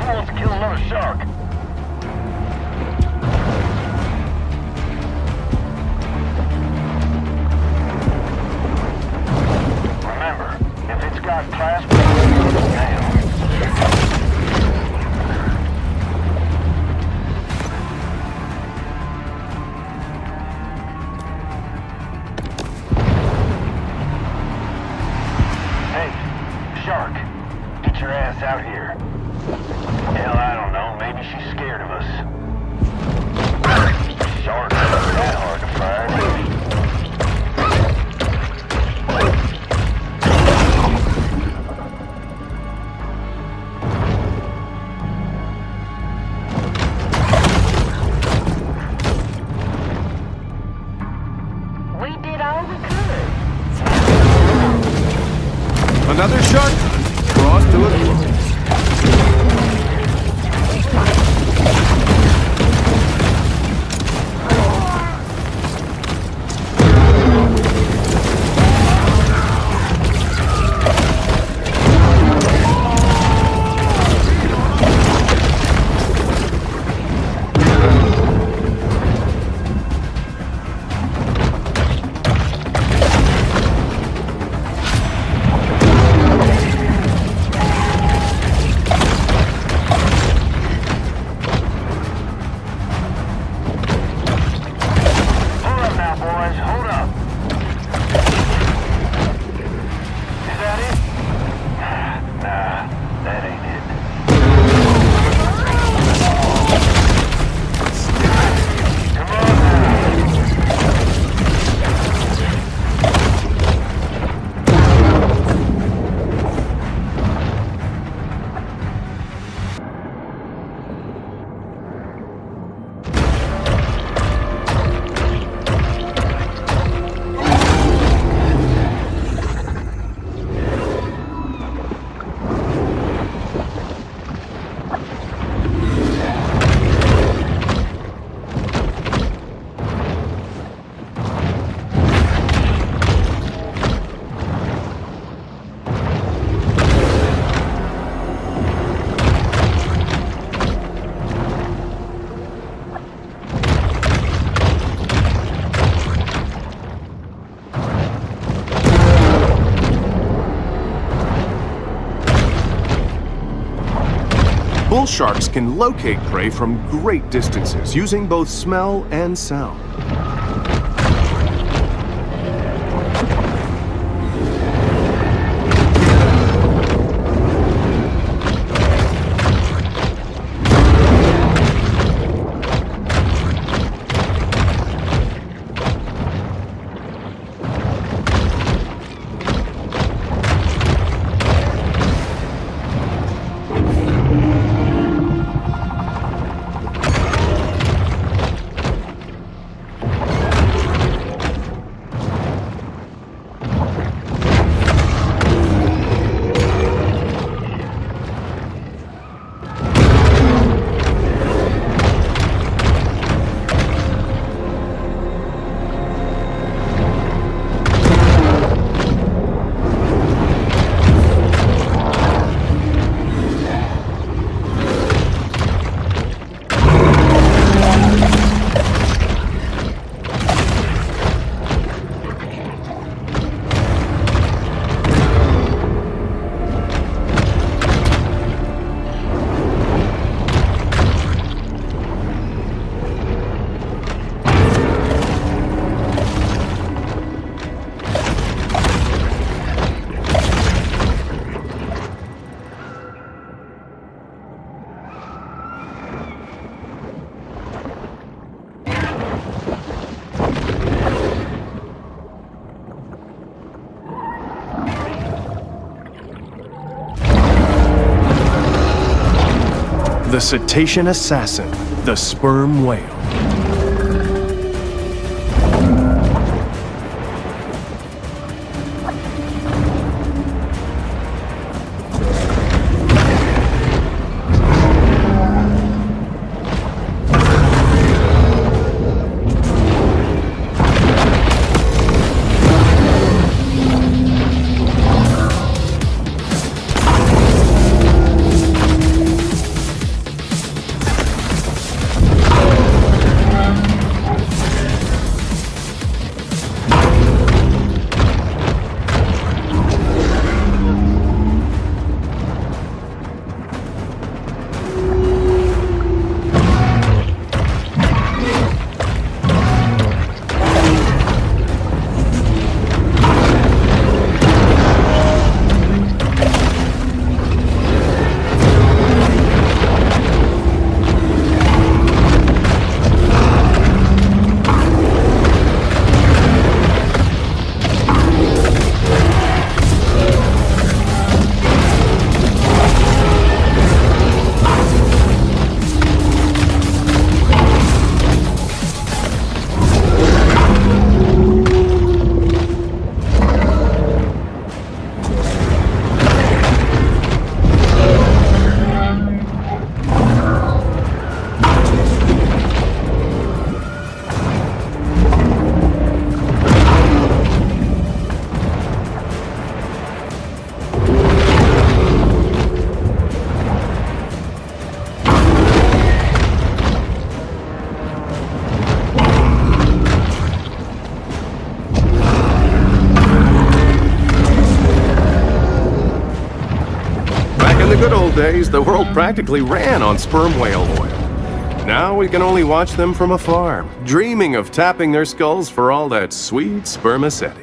Let's kill another shark. Remember, if it's got class, down. Another shark brought to a close. Hold up now, boys. Hold up. Is that it? Nah, that ain't it. Come on now. Bull sharks can locate prey from great distances using both smell and sound. The cetacean assassin, the sperm whale. days, the world practically ran on sperm whale oil. Now we can only watch them from afar, dreaming of tapping their skulls for all that sweet spermaceti.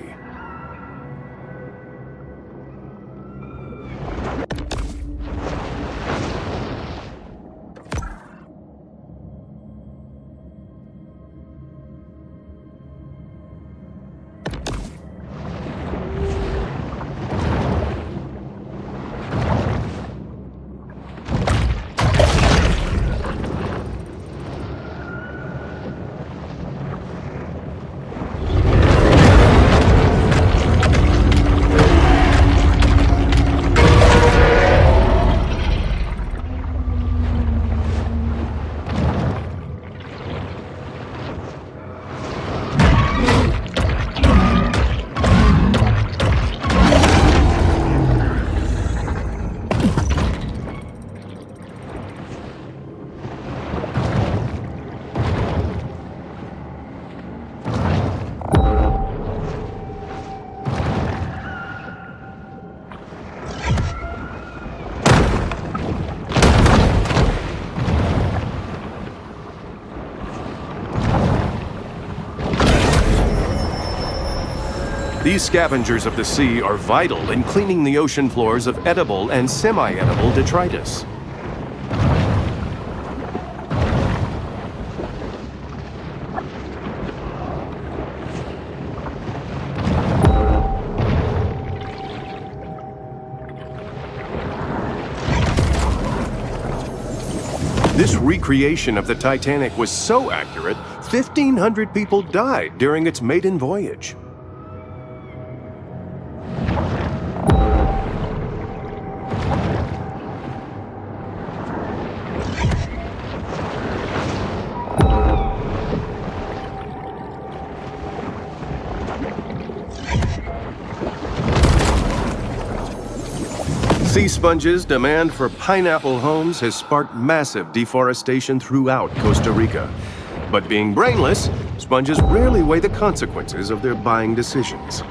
These scavengers of the sea are vital in cleaning the ocean floors of edible and semi-edible detritus. This recreation of the Titanic was so accurate, 1,500 people died during its maiden voyage. Sea sponges' demand for pineapple homes has sparked massive deforestation throughout Costa Rica. But being brainless, sponges rarely weigh the consequences of their buying decisions.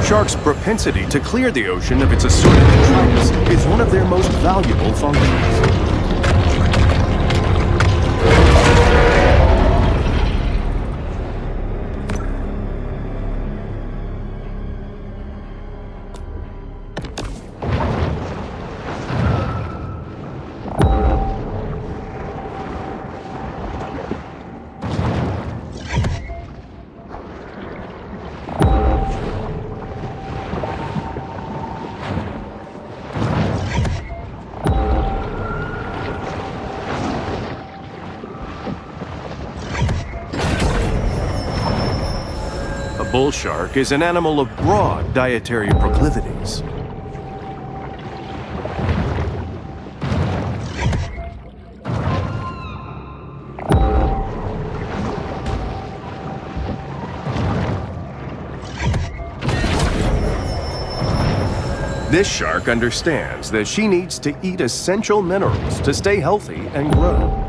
Sharks' propensity to clear the ocean of its assorted detritus is one of their most valuable functions. A bull shark is an animal of broad dietary proclivities. This shark understands that she needs to eat essential minerals to stay healthy and grow.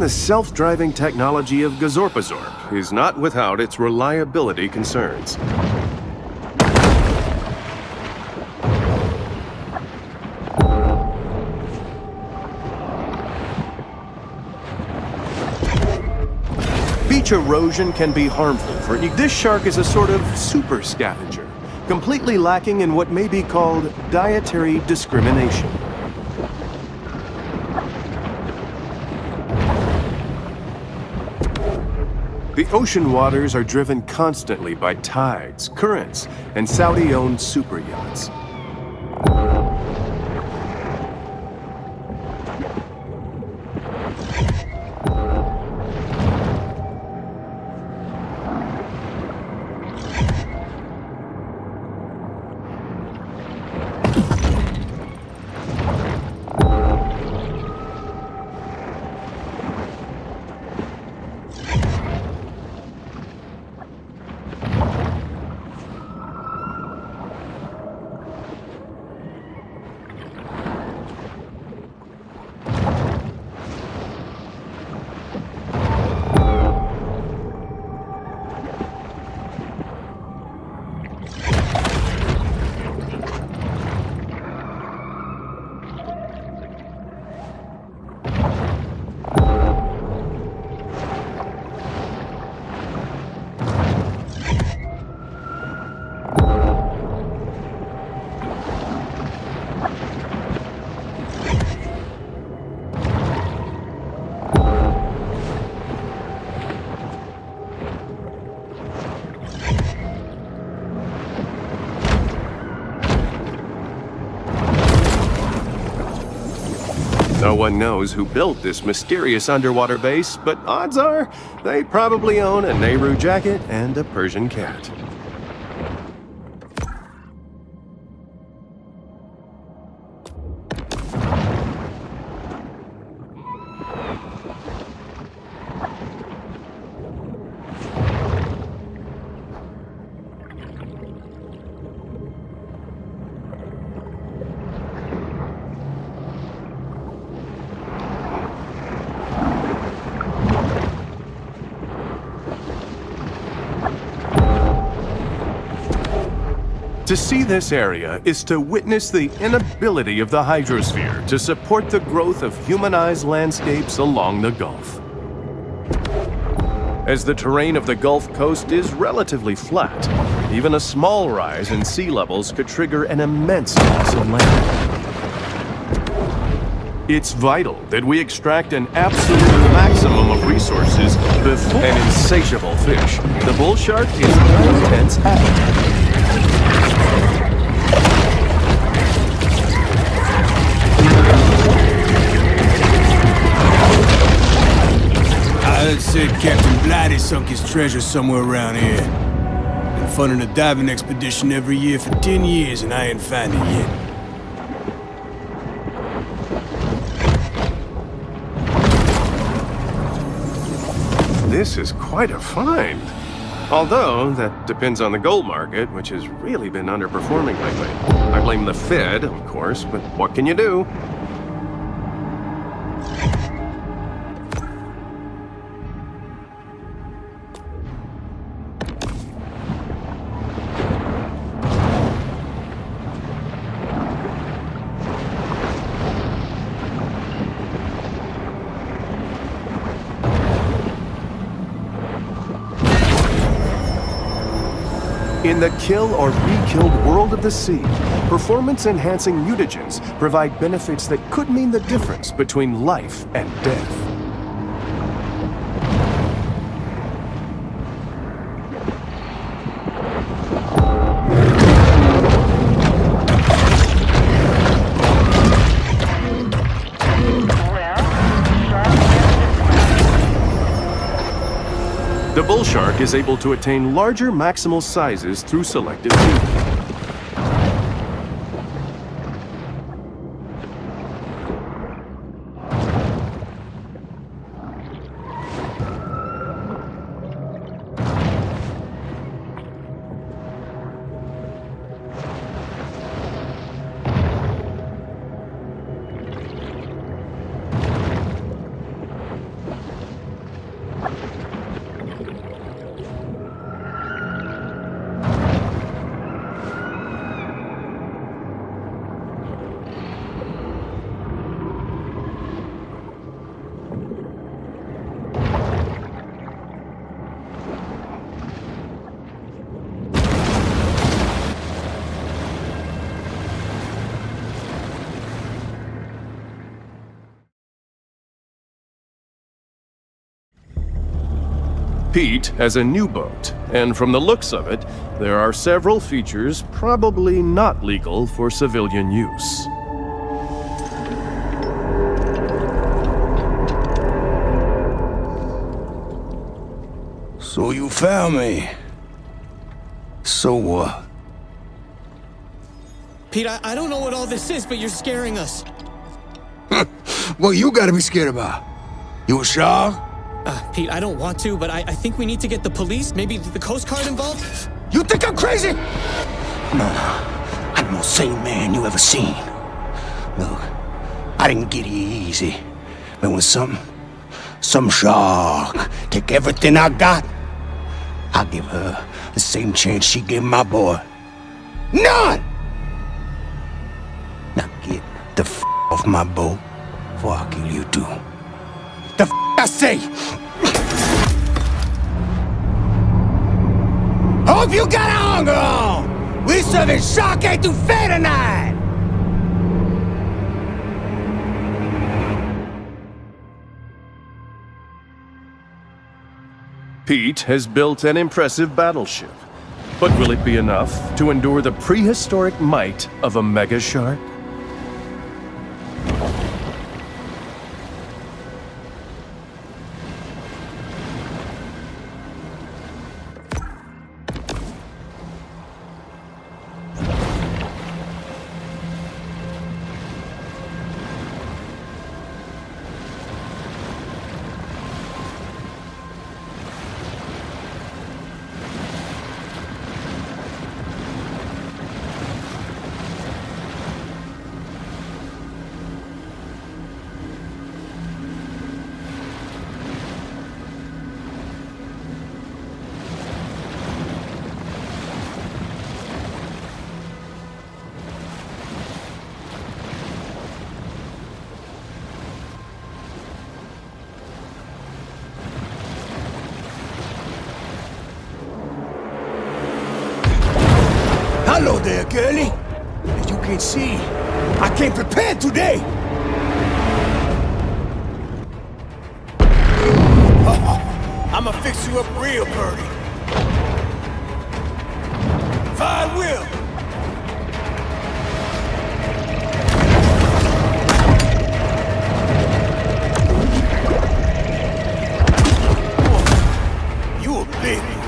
the self-driving technology of Gazorpazorp is not without its reliability concerns. Beach erosion can be harmful, for this shark is a sort of super scavenger, completely lacking in what may be called dietary discrimination. The ocean waters are driven constantly by tides, currents, and Saudi-owned super yachts. No one knows who built this mysterious underwater base, but odds are they probably own a Nehru jacket and a Persian cat. To see this area is to witness the inability of the hydrosphere to support the growth of humanized landscapes along the Gulf. As the terrain of the Gulf Coast is relatively flat, even a small rise in sea levels could trigger an immense loss of land. It's vital that we extract an absolute maximum of resources before an insatiable fish. The bull shark is an intense appetite. I said Captain Blighty sunk his treasure somewhere around here. Been funding a diving expedition every year for 10 years and I ain't found it yet. This is quite a find. Although, that depends on the gold market, which has really been underperforming lately. I blame the Fed, of course, but what can you do? In the kill or be killed world of the sea, performance-enhancing mutagens provide benefits that could mean the difference between life and death. The bull shark is able to attain larger maximal sizes through selective feeding. Pete has a new boat, and from the looks of it, there are several features probably not legal for civilian use. So you found me. So what? Pete, I don't know what all this is, but you're scaring us. What you gotta be scared about? You a shark? Pete, I don't want to, but I think we need to get the police, maybe the Coast Guard involved? You think I'm crazy? No, I'm the most sane man you ever seen. Look, I didn't get here easy. But when some shark take everything I got, I'll give her the same chance she gave my boy. None! Now get the f off my boat before I kill you too. The f I say! Hope you got a hunger on! We serving shark etouffee tonight! Pete has built an impressive battleship, but will it be enough to endure the prehistoric might of a mega shark? Hello there, girlie. As you can see, I came prepared today. I'ma fix you up real pretty. Fine will. You a big one.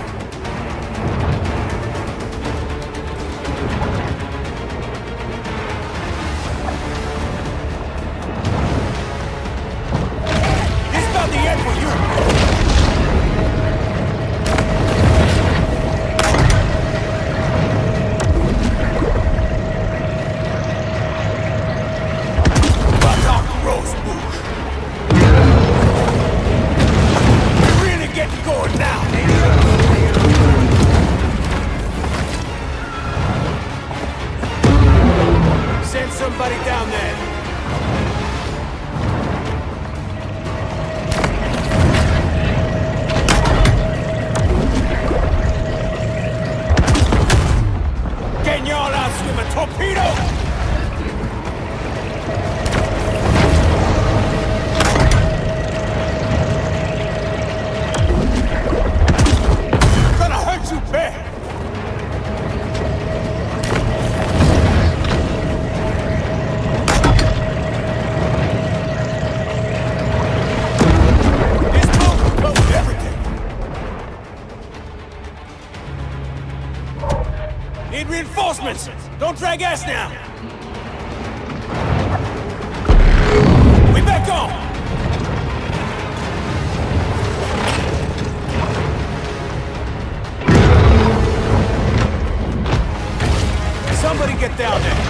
Somebody down there. Getting y'all out swimming torpedo! Gonna hurt you bad! Need reinforcements! Don't drag ass now! We back on! Somebody get down there!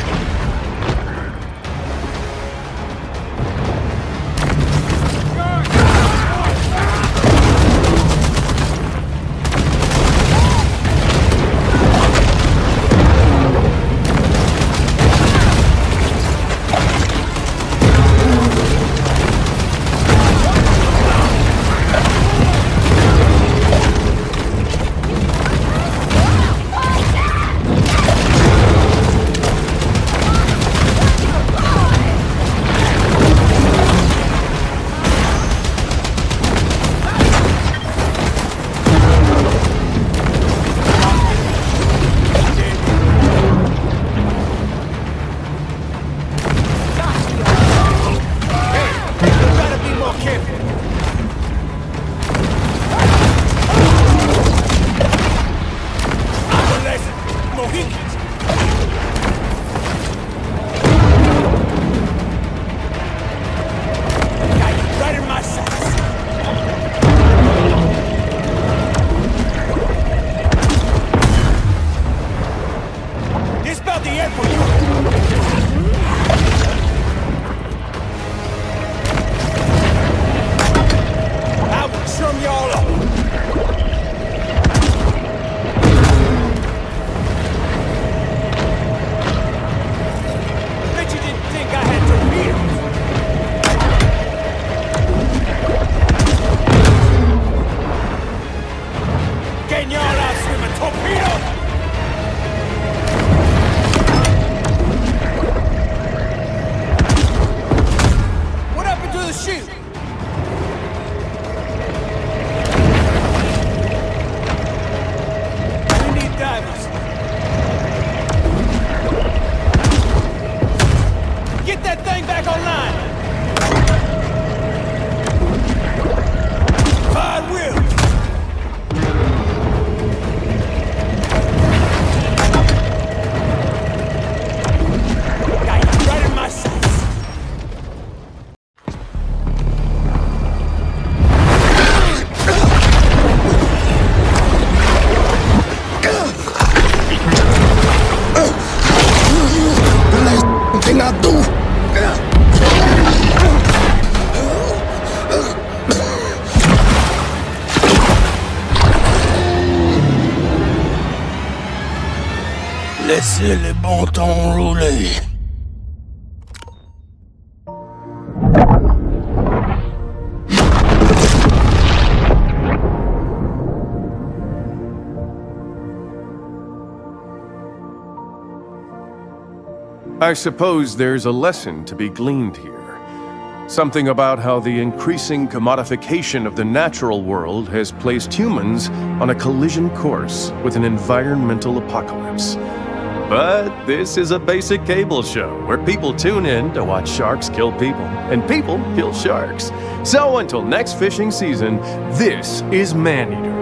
Senor, I'll swim a torpedo! What happened to the ship? We need divers. Get that thing back online! Fire wheel! Got you right in my sights. Thing I do. Laissez les bons temps rouler. I suppose there's a lesson to be gleaned here. Something about how the increasing commodification of the natural world has placed humans on a collision course with an environmental apocalypse. But this is a basic cable show where people tune in to watch sharks kill people, and people kill sharks. So until next fishing season, this is Maneater.